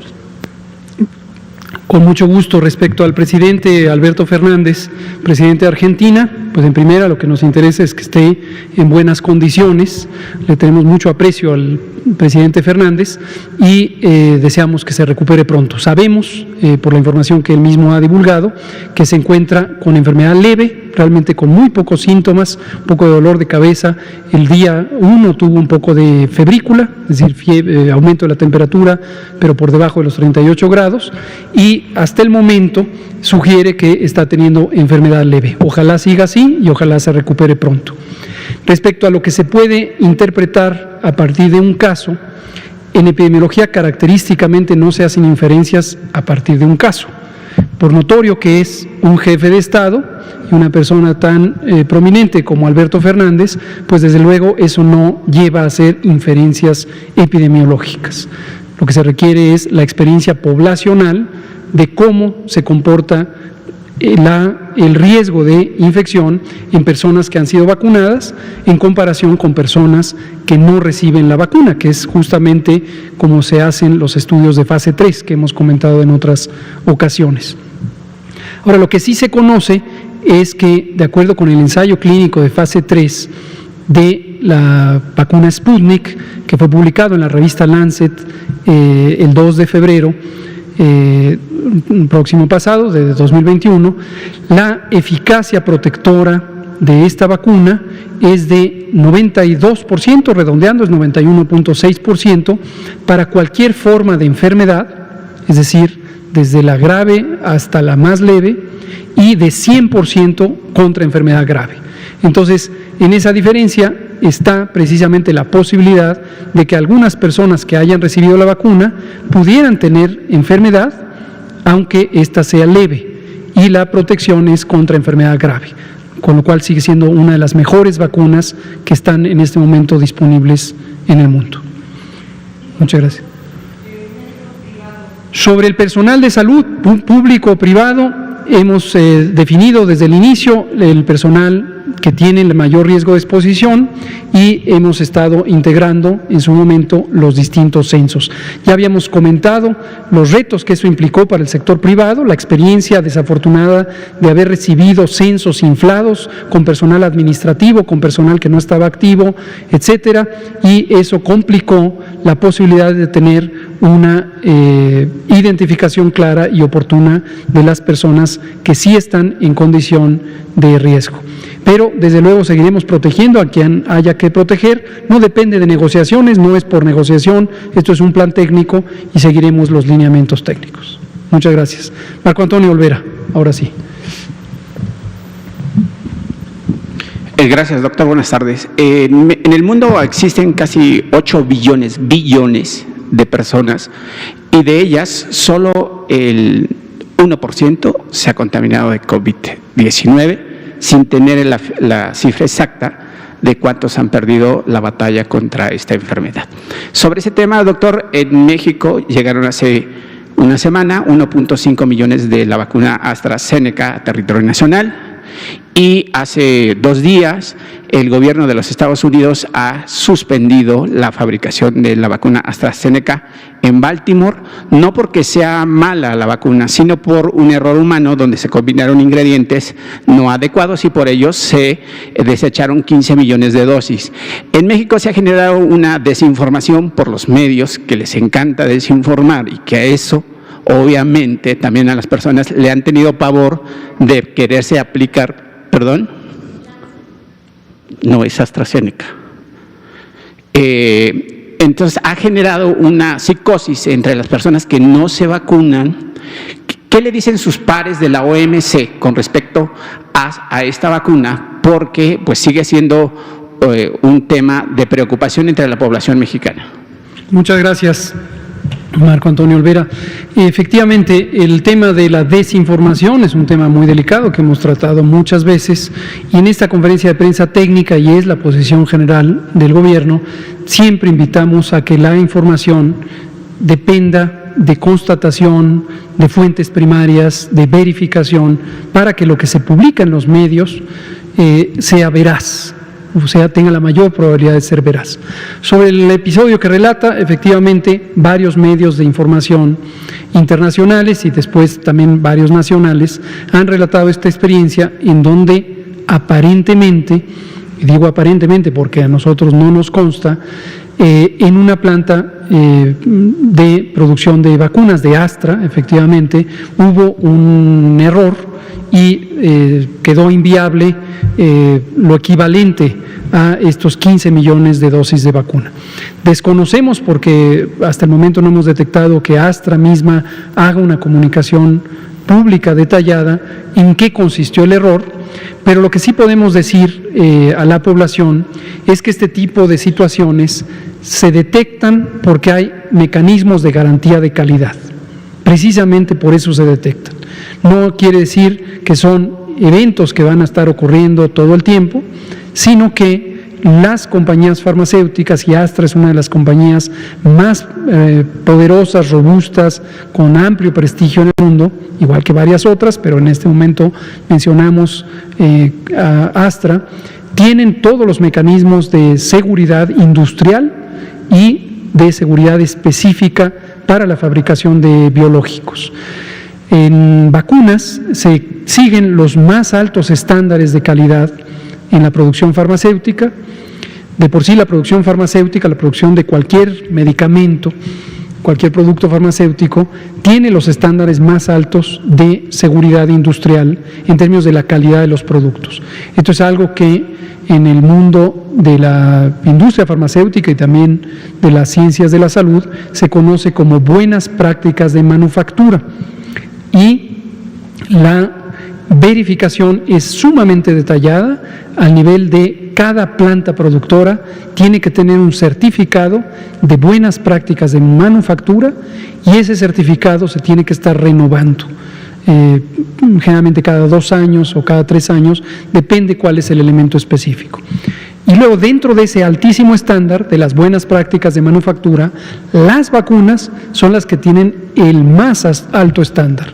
Con mucho gusto. Respecto al presidente Alberto Fernández, presidente de Argentina, pues en primera lo que nos interesa es que esté en buenas condiciones. Le tenemos mucho aprecio al presidente Fernández y deseamos que se recupere pronto. Sabemos, por la información que él mismo ha divulgado, que se encuentra con enfermedad leve, realmente con muy pocos síntomas, un poco de dolor de cabeza. El día 1 tuvo un poco de febrícula, es decir, aumento de la temperatura, pero por debajo de los 38 grados, y hasta el momento sugiere que está teniendo enfermedad leve. Ojalá siga así y ojalá se recupere pronto. Respecto a lo que se puede interpretar a partir de un caso, en epidemiología característicamente no se hacen inferencias a partir de un caso. Por notorio que es un jefe de Estado y una persona tan prominente como Alberto Fernández, pues desde luego eso no lleva a hacer inferencias epidemiológicas. Lo que se requiere es la experiencia poblacional de cómo se comporta el riesgo de infección en personas que han sido vacunadas en comparación con personas que no reciben la vacuna, que es justamente como se hacen los estudios de fase 3 que hemos comentado en otras ocasiones. Ahora, lo que sí se conoce es que, de acuerdo con el ensayo clínico de fase 3 de la vacuna Sputnik, que fue publicado en la revista Lancet el 2 de febrero, próximo pasado, de 2021, la eficacia protectora de esta vacuna es de 92%, redondeando es 91.6%, para cualquier forma de enfermedad, es decir, desde la grave hasta la más leve, y de 100% contra enfermedad grave. Entonces, en esa diferencia está precisamente la posibilidad de que algunas personas que hayan recibido la vacuna pudieran tener enfermedad, aunque ésta sea leve, y la protección es contra enfermedad grave, con lo cual sigue siendo una de las mejores vacunas que están en este momento disponibles en el mundo. Muchas gracias. Sobre el personal de salud, público o privado, hemos definido desde el inicio el personal que tiene el mayor riesgo de exposición y hemos estado integrando en su momento los distintos censos. Ya habíamos comentado los retos que eso implicó para el sector privado, la experiencia desafortunada de haber recibido censos inflados con personal administrativo, con personal que no estaba activo, etcétera, y eso complicó la posibilidad de tener una identificación clara y oportuna de las personas que sí están en condición de riesgo. Pero desde luego seguiremos protegiendo a quien haya que proteger, no depende de negociaciones, no es por negociación, esto es un plan técnico y seguiremos los lineamientos técnicos. Muchas gracias. Marco Antonio Olvera, ahora sí. Gracias, doctor. Buenas tardes. En el mundo existen casi 8 billones de personas y de ellas solo el 1% se ha contaminado de COVID-19 sin tener la cifra exacta de cuántos han perdido la batalla contra esta enfermedad. Sobre ese tema, doctor, en México llegaron hace una semana 1.5 millones de la vacuna AstraZeneca a territorio nacional. Y hace 2 días el gobierno de los Estados Unidos ha suspendido la fabricación de la vacuna AstraZeneca en Baltimore, no porque sea mala la vacuna, sino por un error humano donde se combinaron ingredientes no adecuados y por ello se desecharon 15 millones de dosis. En México se ha generado una desinformación por los medios que les encanta desinformar y que a eso obviamente también a las personas le han tenido pavor de quererse aplicar, perdón, no es AstraZeneca. Entonces ha generado una psicosis entre las personas que no se vacunan. ¿Qué le dicen sus pares de la OMC con respecto a esta vacuna? Porque pues sigue siendo un tema de preocupación entre la población mexicana. Muchas gracias, Marco Antonio Olvera. Efectivamente, el tema de la desinformación es un tema muy delicado que hemos tratado muchas veces y en esta conferencia de prensa técnica, y es la posición general del gobierno, siempre invitamos a que la información dependa de constatación, de fuentes primarias, de verificación, para que lo que se publica en los medios sea veraz, o sea, tenga la mayor probabilidad de ser veraz. Sobre el episodio que relata, efectivamente, varios medios de información internacionales y después también varios nacionales han relatado esta experiencia en donde aparentemente, y digo aparentemente porque a nosotros no nos consta, en una planta de producción de vacunas de Astra, efectivamente, hubo un error y quedó inviable lo equivalente a estos 15 millones de dosis de vacuna. Desconocemos, porque hasta el momento no hemos detectado que Astra misma haga una comunicación pública detallada en qué consistió el error, pero lo que sí podemos decir a la población es que este tipo de situaciones se detectan porque hay mecanismos de garantía de calidad. Precisamente por eso se detectan. No quiere decir que son eventos que van a estar ocurriendo todo el tiempo, sino que las compañías farmacéuticas, y Astra es una de las compañías más poderosas, robustas, con amplio prestigio en el mundo, igual que varias otras, pero en este momento mencionamos a Astra, tienen todos los mecanismos de seguridad industrial y de seguridad específica para la fabricación de biológicos. En vacunas se siguen los más altos estándares de calidad en la producción farmacéutica. De por sí la producción farmacéutica, la producción de cualquier medicamento, cualquier producto farmacéutico, tiene los estándares más altos de seguridad industrial en términos de la calidad de los productos. Esto es algo que en el mundo de la industria farmacéutica y también de las ciencias de la salud se conoce como buenas prácticas de manufactura. Y la verificación es sumamente detallada al nivel de cada planta productora, tiene que tener un certificado de buenas prácticas de manufactura y ese certificado se tiene que estar renovando. Generalmente cada 2 años o cada 3 años, depende cuál es el elemento específico. Y luego, dentro de ese altísimo estándar de las buenas prácticas de manufactura, las vacunas son las que tienen el más alto estándar.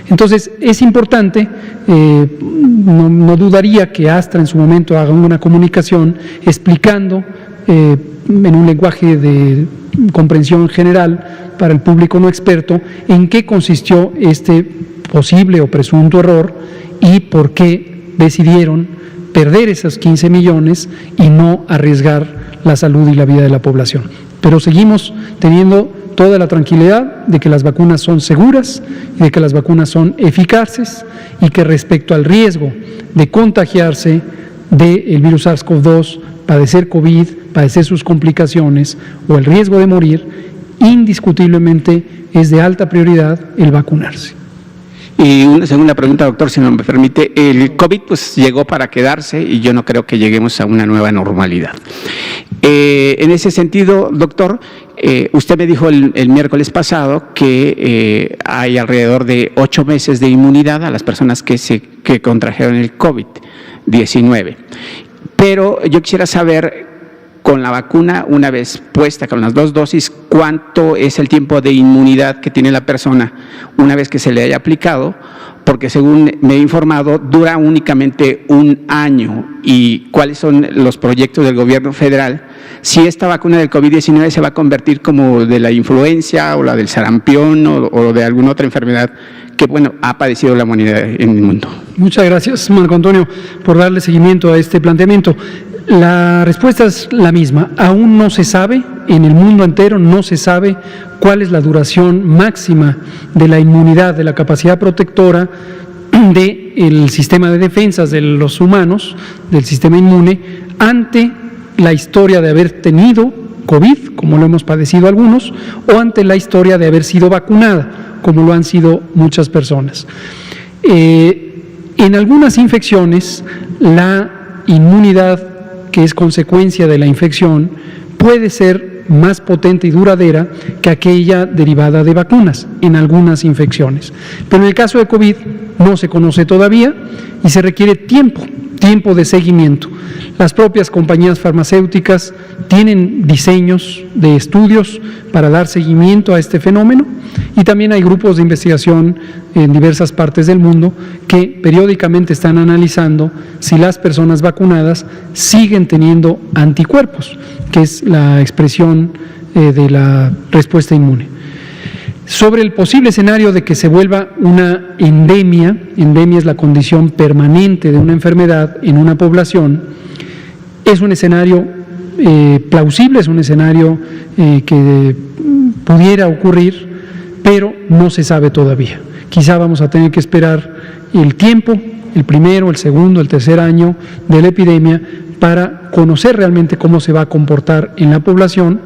Entonces, es importante, no dudaría que Astra en su momento haga una comunicación explicando en un lenguaje de comprensión general para el público no experto en qué consistió este posible o presunto error y por qué decidieron perder esos 15 millones y no arriesgar la salud y la vida de la población. Pero seguimos teniendo toda la tranquilidad de que las vacunas son seguras y de que las vacunas son eficaces y que respecto al riesgo de contagiarse del virus SARS-CoV-2, padecer COVID, padecer sus complicaciones o el riesgo de morir, indiscutiblemente es de alta prioridad el vacunarse. Y una segunda pregunta, doctor, si no me permite. El COVID pues llegó para quedarse y yo no creo que lleguemos a una nueva normalidad. En ese sentido, doctor, usted me dijo el miércoles pasado que hay alrededor de 8 meses de inmunidad a las personas que contrajeron el COVID-19. Pero yo quisiera saber, con la vacuna, una vez puesta, con las 2 dosis, ¿cuánto es el tiempo de inmunidad que tiene la persona una vez que se le haya aplicado? Porque según me he informado, dura únicamente 1 año. ¿Y cuáles son los proyectos del gobierno federal? Si esta vacuna del COVID-19 se va a convertir como de la influenza o la del sarampión o de alguna otra enfermedad que, bueno, ha padecido la humanidad en el mundo. Muchas gracias, Marco Antonio, por darle seguimiento a este planteamiento. La respuesta es la misma. Aún no se sabe, en el mundo entero no se sabe cuál es la duración máxima de la inmunidad, de la capacidad protectora del sistema de defensas de los humanos, del sistema inmune, ante la historia de haber tenido COVID, como lo hemos padecido algunos, o ante la historia de haber sido vacunada, como lo han sido muchas personas. En algunas infecciones, la inmunidad que es consecuencia de la infección puede ser más potente y duradera que aquella derivada de vacunas en algunas infecciones. Pero en el caso de COVID no se conoce todavía y se requiere tiempo de seguimiento. Las propias compañías farmacéuticas tienen diseños de estudios para dar seguimiento a este fenómeno y también hay grupos de investigación en diversas partes del mundo que periódicamente están analizando si las personas vacunadas siguen teniendo anticuerpos, que es la expresión de la respuesta inmune. Sobre el posible escenario de que se vuelva una endemia es la condición permanente de una enfermedad en una población, es un escenario plausible, es un escenario que pudiera ocurrir, pero no se sabe todavía. Quizá vamos a tener que esperar el tiempo, el primero, el segundo, el tercer año de la epidemia para conocer realmente cómo se va a comportar en la población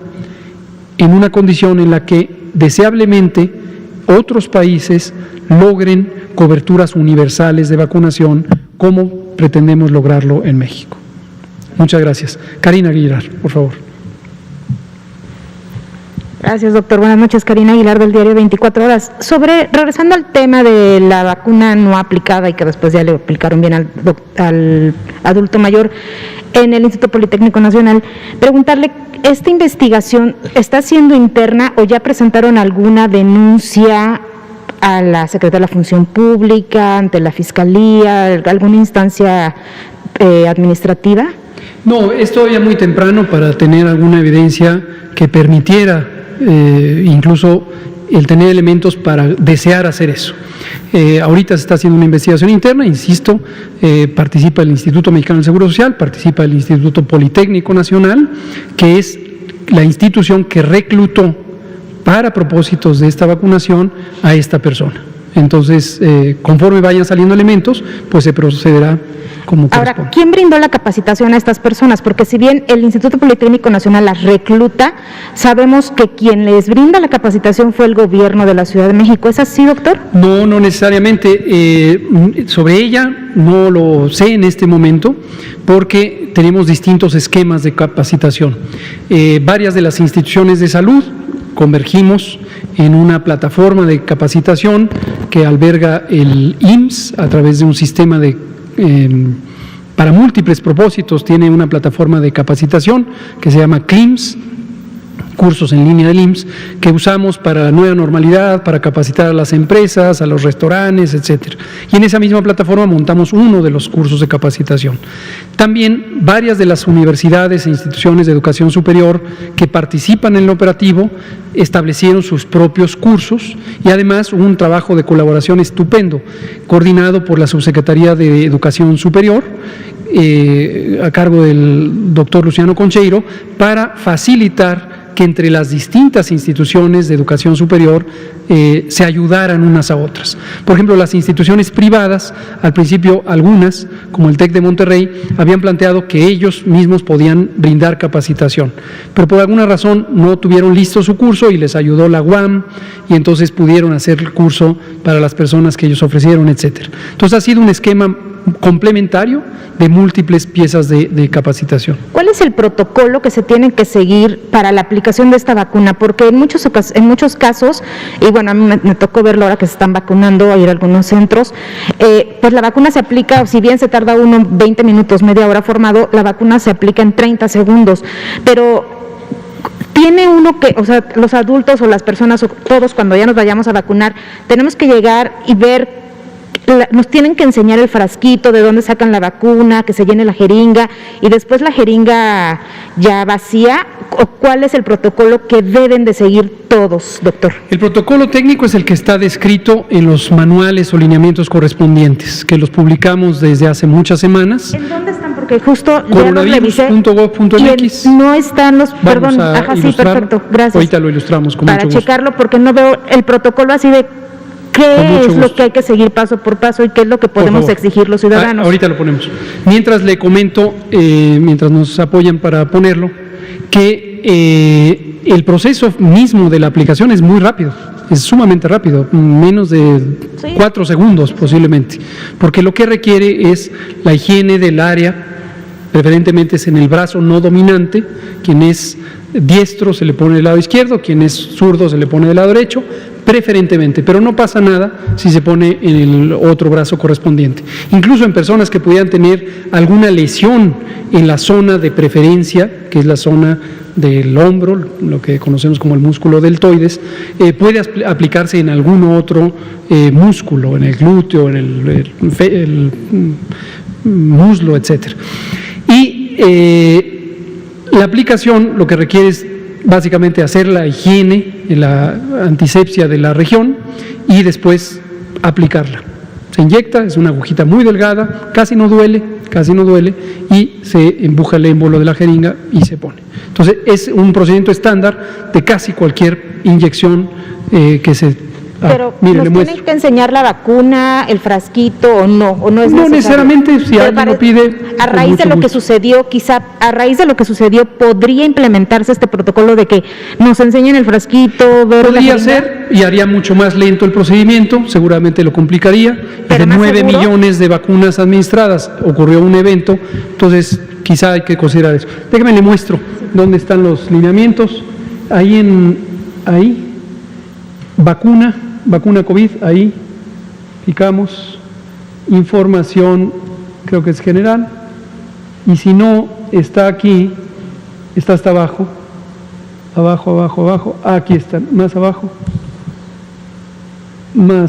en una condición en la que deseablemente otros países logren coberturas universales de vacunación como pretendemos lograrlo en México. Muchas gracias. Karina Aguilar, por favor. Gracias, doctor. Buenas noches, Karina Aguilar del diario 24 Horas. Regresando al tema de la vacuna no aplicada y que después ya le aplicaron bien al adulto mayor en el Instituto Politécnico Nacional, preguntarle, ¿esta investigación está siendo interna o ya presentaron alguna denuncia a la Secretaría de la Función Pública, ante la Fiscalía, alguna instancia administrativa? No, es todavía muy temprano para tener alguna evidencia que permitiera incluso el tener elementos para desear hacer eso. Ahorita se está haciendo una investigación interna, insisto, participa el Instituto Mexicano del Seguro Social, participa el Instituto Politécnico Nacional, que es la institución que reclutó para propósitos de esta vacunación a esta persona. Entonces, conforme vayan saliendo elementos, pues se procederá como corresponde. Ahora, ¿quién brindó la capacitación a estas personas? Porque si bien el Instituto Politécnico Nacional las recluta, sabemos que quien les brinda la capacitación fue el gobierno de la Ciudad de México. ¿Es así, doctor? No, no necesariamente. Sobre ella no lo sé en este momento, porque tenemos distintos esquemas de capacitación. Varias de las instituciones de salud convergimos en una plataforma de capacitación que alberga el IMSS a través de un sistema de para múltiples propósitos, tiene una plataforma de capacitación que se llama CLIMS, cursos en línea del IMSS, que usamos para la nueva normalidad, para capacitar a las empresas, a los restaurantes, etcétera. Y en esa misma plataforma montamos uno de los cursos de capacitación. También varias de las universidades e instituciones de educación superior que participan en el operativo establecieron sus propios cursos y además hubo un trabajo de colaboración estupendo, coordinado por la Subsecretaría de Educación Superior, a cargo del doctor Luciano Concheiro, para facilitar que entre las distintas instituciones de educación superior se ayudaran unas a otras. Por ejemplo, las instituciones privadas, al principio algunas, como el TEC de Monterrey, habían planteado que ellos mismos podían brindar capacitación, pero por alguna razón no tuvieron listo su curso y les ayudó la UAM, y entonces pudieron hacer el curso para las personas que ellos ofrecieron, etcétera. Entonces ha sido un esquema complementario de múltiples piezas de capacitación. ¿Cuál es el protocolo que se tiene que seguir para la aplicación de esta vacuna? Porque en muchos casos, y bueno, a mí me tocó verlo ahora que se están vacunando, a ir a algunos centros, pues la vacuna se aplica, si bien se tarda uno 20 minutos, media hora formado, la vacuna se aplica en 30 segundos, pero tiene uno que, o sea, los adultos o las personas, o todos cuando ya nos vayamos a vacunar, tenemos que llegar y ver, nos tienen que enseñar el frasquito, de dónde sacan la vacuna, que se llene la jeringa, y después la jeringa ya vacía, ¿o cuál es el protocolo que deben de seguir todos, doctor? El protocolo técnico es el que está descrito en los manuales o lineamientos correspondientes, que los publicamos desde hace muchas semanas. ¿En dónde están? Porque justo ya los revisé coronavirus.gov.mx. y no están los, perdón, sí, perfecto, gracias. Ahorita lo ilustramos con mucho gusto. Para checarlo, porque no veo el protocolo así de qué es lo que hay que seguir paso por paso y qué es lo que podemos exigir los ciudadanos. Ahorita lo ponemos. Mientras le comento, mientras nos apoyan para ponerlo, que el proceso mismo de la aplicación es muy rápido, es sumamente rápido, menos de 4 segundos posiblemente, porque lo que requiere es la higiene del área, preferentemente es en el brazo no dominante, quien es diestro se le pone del lado izquierdo, quien es zurdo se le pone del lado derecho, preferentemente, pero no pasa nada si se pone en el otro brazo correspondiente. Incluso en personas que pudieran tener alguna lesión en la zona de preferencia, que es la zona del hombro, lo que conocemos como el músculo deltoides, puede aplicarse en algún otro músculo, en el glúteo, en el muslo, etcétera. Y la aplicación lo que requiere es básicamente hacer la higiene, la antisepsia de la región y después aplicarla. Se inyecta, es una agujita muy delgada, casi no duele y se empuja el émbolo de la jeringa y se pone. Entonces es un procedimiento estándar de casi cualquier inyección que se... Pero ¿nos tienen que enseñar la vacuna, el frasquito o no es necesario? No necesariamente, si alguien lo pide. A raíz de lo que sucedió, quizá a raíz de lo que sucedió, ¿podría implementarse este protocolo de que nos enseñen el frasquito, ver la jeringa? Podría ser y haría mucho más lento el procedimiento, seguramente lo complicaría. De 9 millones de vacunas administradas ocurrió un evento, entonces quizá hay que considerar eso. Déjame le muestro dónde están los lineamientos. Ahí, vacuna COVID, ahí picamos, información, creo que es general, y si no, está aquí, está hasta abajo, aquí están, más abajo, más.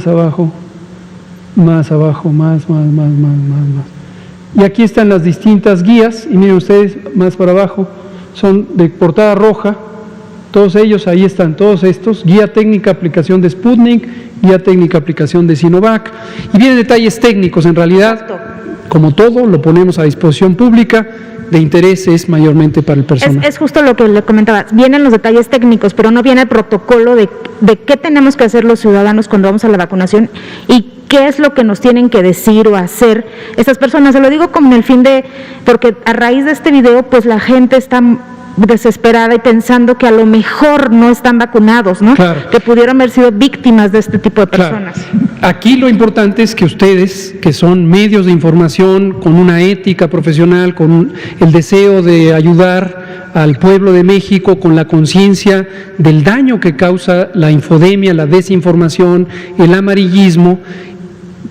Y aquí están las distintas guías, y miren ustedes, más para abajo, son de portada roja. Todos ellos, ahí están, todos estos, guía técnica, aplicación de Sputnik, guía técnica, aplicación de Sinovac, y vienen detalles técnicos, en realidad, como todo, lo ponemos a disposición pública, de interés es mayormente para el personal. Es justo lo que le comentaba, vienen los detalles técnicos, pero no viene el protocolo de qué tenemos que hacer los ciudadanos cuando vamos a la vacunación y qué es lo que nos tienen que decir o hacer estas personas. Se lo digo como en el fin de, porque a raíz de este video, pues la gente está desesperada y pensando que a lo mejor no están vacunados, ¿no? Claro. Que pudieron haber sido víctimas de este tipo de personas. Claro. Aquí lo importante es que ustedes, que son medios de información, con una ética profesional, con el deseo de ayudar al pueblo de México, con la conciencia del daño que causa la infodemia, la desinformación, el amarillismo,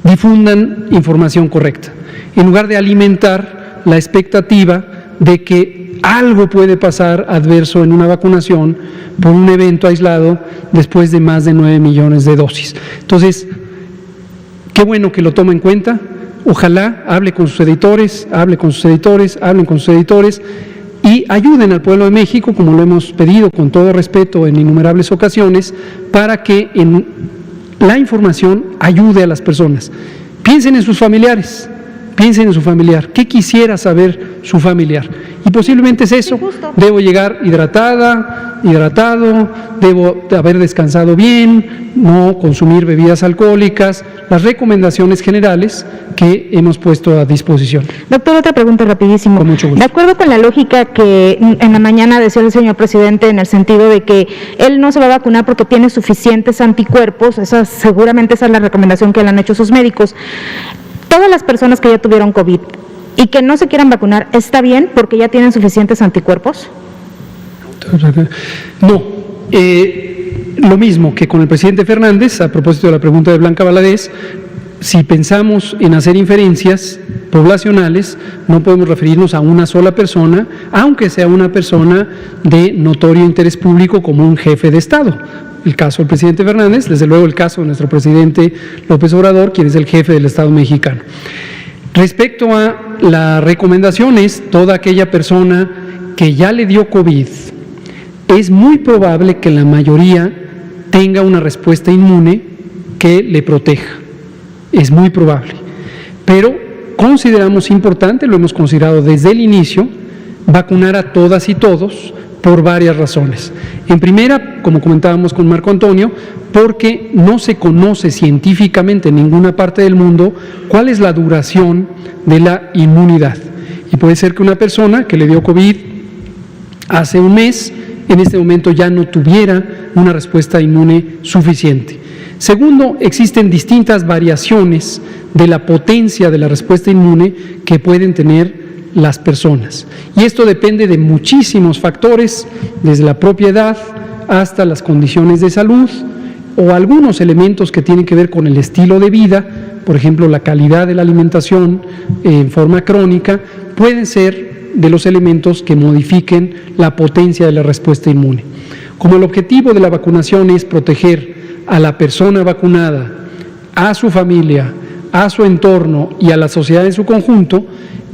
difundan información correcta, en lugar de alimentar la expectativa de que algo puede pasar adverso en una vacunación por un evento aislado después de más de 9 millones de dosis. Entonces, qué bueno que lo toma en cuenta. Ojalá hable con sus editores, hablen con sus editores y ayuden al pueblo de México, como lo hemos pedido con todo respeto en innumerables ocasiones, para que en la información ayude a las personas. Piensen en sus familiares. Piensen en su familiar, ¿qué quisiera saber su familiar? Y posiblemente es eso, debo llegar hidratado, debo haber descansado bien, no consumir bebidas alcohólicas, las recomendaciones generales que hemos puesto a disposición. Doctor, otra pregunta rapidísimo. Con mucho gusto. De acuerdo con la lógica que en la mañana decía el señor presidente, en el sentido de que él no se va a vacunar porque tiene suficientes anticuerpos, seguramente esa es la recomendación que le han hecho sus médicos. Todas las personas que ya tuvieron COVID y que no se quieran vacunar, ¿está bien porque ya tienen suficientes anticuerpos? No. Lo mismo que con el presidente Fernández, a propósito de la pregunta de Blanca Valadez, si pensamos en hacer inferencias poblacionales, no podemos referirnos a una sola persona, aunque sea una persona de notorio interés público como un jefe de Estado. El caso del presidente Fernández, desde luego el caso de nuestro presidente López Obrador, quien es el jefe del Estado mexicano. Respecto a las recomendaciones, toda aquella persona que ya le dio COVID, es muy probable que la mayoría tenga una respuesta inmune que le proteja. Es muy probable. Pero consideramos importante, lo hemos considerado desde el inicio, vacunar a todas y todos por varias razones. En primera, como comentábamos con Marco Antonio, porque no se conoce científicamente en ninguna parte del mundo cuál es la duración de la inmunidad. Y puede ser que una persona que le dio COVID hace un mes, en este momento ya no tuviera una respuesta inmune suficiente. Segundo, existen distintas variaciones de la potencia de la respuesta inmune que pueden tener las personas. Y esto depende de muchísimos factores, desde la propia edad hasta las condiciones de salud o algunos elementos que tienen que ver con el estilo de vida, por ejemplo, la calidad de la alimentación en forma crónica, pueden ser de los elementos que modifiquen la potencia de la respuesta inmune. Como el objetivo de la vacunación es proteger a la persona vacunada, a su familia, a su entorno y a la sociedad en su conjunto,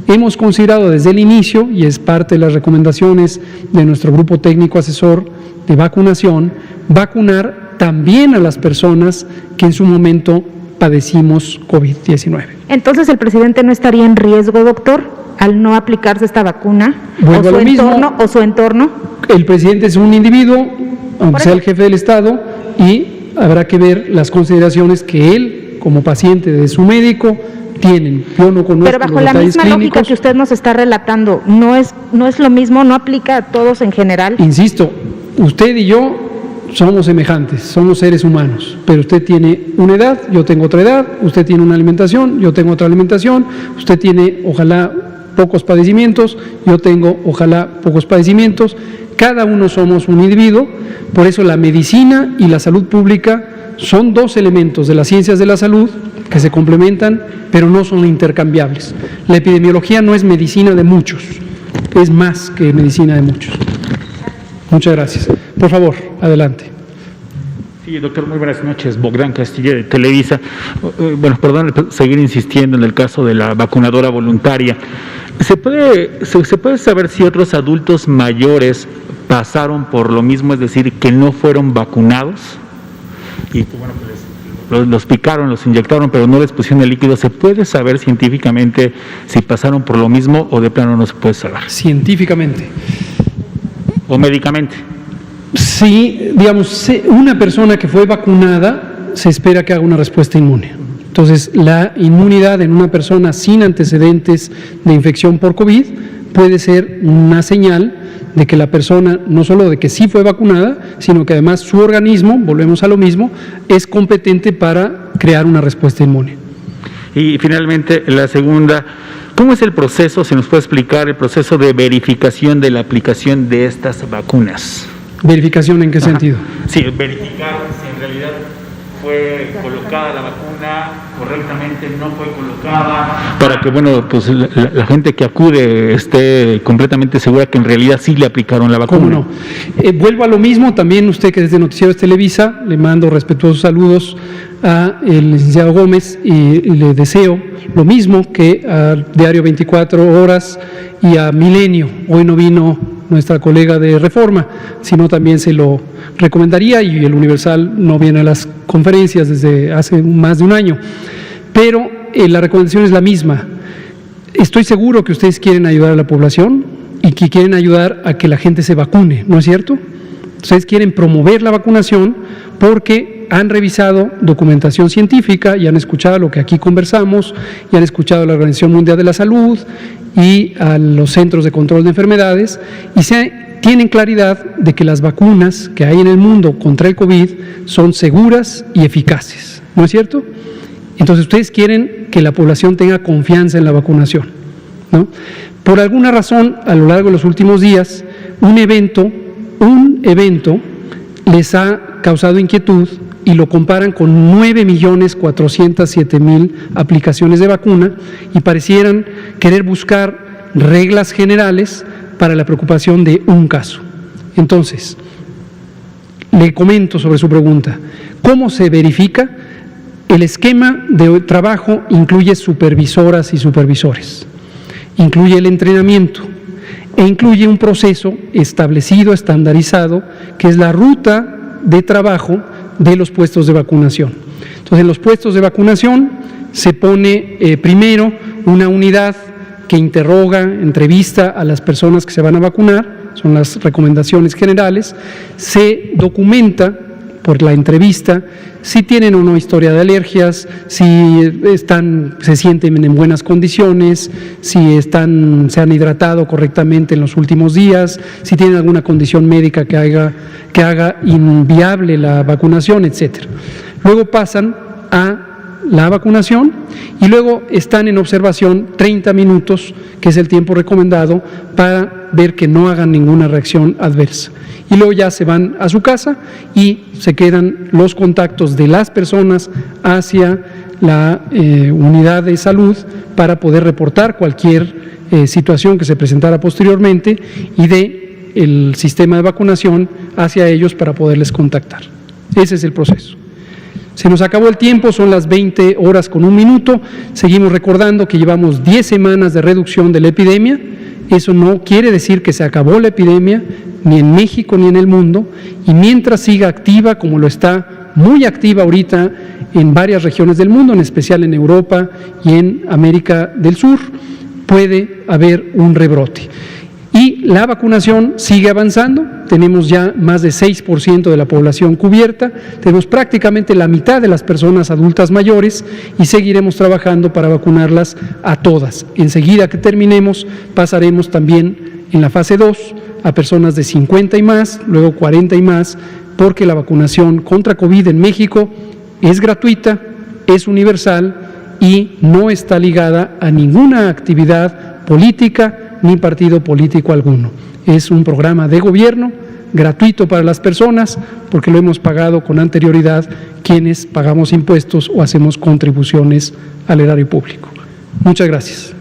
hemos considerado desde el inicio, y es parte de las recomendaciones de nuestro grupo técnico asesor de vacunación, vacunar también a las personas que en su momento padecimos COVID-19. Entonces, ¿el presidente no estaría en riesgo, doctor, al no aplicarse esta vacuna? Vuelvo a lo mismo. ¿O su entorno? El presidente es un individuo, aunque sea el jefe del Estado, y habrá que ver las consideraciones que él, como paciente de su médico, tienen. Yo no conozco. Pero bajo los la detalles misma clínicos. lógica que usted nos está relatando, ¿no es lo mismo, no aplica a todos en general? Insisto, usted y yo somos semejantes, somos seres humanos, pero usted tiene una edad, yo tengo otra edad, usted tiene una alimentación, yo tengo otra alimentación, usted tiene, ojalá, pocos padecimientos, yo tengo, ojalá, pocos padecimientos, cada uno somos un individuo, por eso la medicina y la salud pública son dos elementos de las ciencias de la salud que se complementan, pero no son intercambiables. La epidemiología no es medicina de muchos, es más que medicina de muchos. Muchas gracias. Por favor, adelante. Sí, doctor, muy buenas noches. Bogdan Castilla de Televisa. Bueno, perdón seguir insistiendo en el caso de la vacunadora voluntaria. ¿Se puede saber si otros adultos mayores pasaron por lo mismo, es decir, que no fueron vacunados? Y bueno, pues los picaron, los inyectaron, pero no les pusieron el líquido. ¿Se puede saber científicamente si pasaron por lo mismo o de plano no se puede saber? Científicamente. ¿O médicamente? Sí, digamos, una persona que fue vacunada se espera que haga una respuesta inmune. Entonces, la inmunidad en una persona sin antecedentes de infección por COVID puede ser una señal de que la persona, no solo de que sí fue vacunada, sino que además su organismo, volvemos a lo mismo, es competente para crear una respuesta inmune. Y finalmente, la segunda, ¿cómo es el proceso, se nos puede explicar el proceso de verificación de la aplicación de estas vacunas? ¿Verificación en qué sentido? Sí, verificar si en realidad fue colocada la vacuna correctamente, no fue colocada, para que, bueno, pues la gente que acude esté completamente segura que en realidad sí le aplicaron la vacuna. ¿Cómo no? Vuelvo a lo mismo, también usted que desde Noticieros Televisa, le mando respetuosos saludos al licenciado Gómez y le deseo lo mismo que al Diario 24 Horas y a Milenio. Hoy no vino nuestra colega de Reforma, sino también se lo recomendaría, y el Universal no viene a las conferencias desde hace más de un año, pero la recomendación es la misma. Estoy seguro que ustedes quieren ayudar a la población y que quieren ayudar a que la gente se vacune, ¿no es cierto? Ustedes quieren promover la vacunación porque han revisado documentación científica y han escuchado lo que aquí conversamos, y han escuchado a la Organización Mundial de la Salud y a los Centros de Control de Enfermedades, y tienen claridad de que las vacunas que hay en el mundo contra el COVID son seguras y eficaces, ¿no es cierto? Entonces ustedes quieren que la población tenga confianza en la vacunación, ¿no? Por alguna razón, a lo largo de los últimos días, un evento les ha causado inquietud y lo comparan con 9.407.000 aplicaciones de vacuna y parecieran querer buscar reglas generales para la preocupación de un caso. Entonces, le comento sobre su pregunta. ¿Cómo se verifica? El esquema de trabajo incluye supervisoras y supervisores, incluye el entrenamiento e incluye un proceso establecido, estandarizado, que es la ruta de trabajo de los puestos de vacunación. Entonces, en los puestos de vacunación se pone primero una unidad que interroga, entrevista a las personas que se van a vacunar, son las recomendaciones generales, se documenta por la entrevista si tienen o no historia de alergias, si se sienten en buenas condiciones, si se han hidratado correctamente en los últimos días, si tienen alguna condición médica que haga inviable la vacunación, etc. Luego pasan a la vacunación y luego están en observación 30 minutos, que es el tiempo recomendado para ver que no hagan ninguna reacción adversa. Y luego ya se van a su casa y se quedan los contactos de las personas hacia la unidad de salud para poder reportar cualquier situación que se presentara posteriormente y de el sistema de vacunación hacia ellos para poderles contactar. Ese es el proceso. Se nos acabó el tiempo, son las 20 horas con 1 minuto. Seguimos recordando que llevamos 10 semanas de reducción de la epidemia. Eso no quiere decir que se acabó la epidemia, ni en México ni en el mundo, y mientras siga activa, como lo está muy activa ahorita en varias regiones del mundo, en especial en Europa y en América del Sur, puede haber un rebrote. Y la vacunación sigue avanzando, tenemos ya más de 6% de la población cubierta, tenemos prácticamente la mitad de las personas adultas mayores y seguiremos trabajando para vacunarlas a todas. Enseguida que terminemos, pasaremos también en la fase 2 a personas de 50 y más, luego 40 y más, porque la vacunación contra COVID en México es gratuita, es universal y no está ligada a ninguna actividad política ni partido político alguno. Es un programa de gobierno gratuito para las personas porque lo hemos pagado con anterioridad quienes pagamos impuestos o hacemos contribuciones al erario público. Muchas gracias.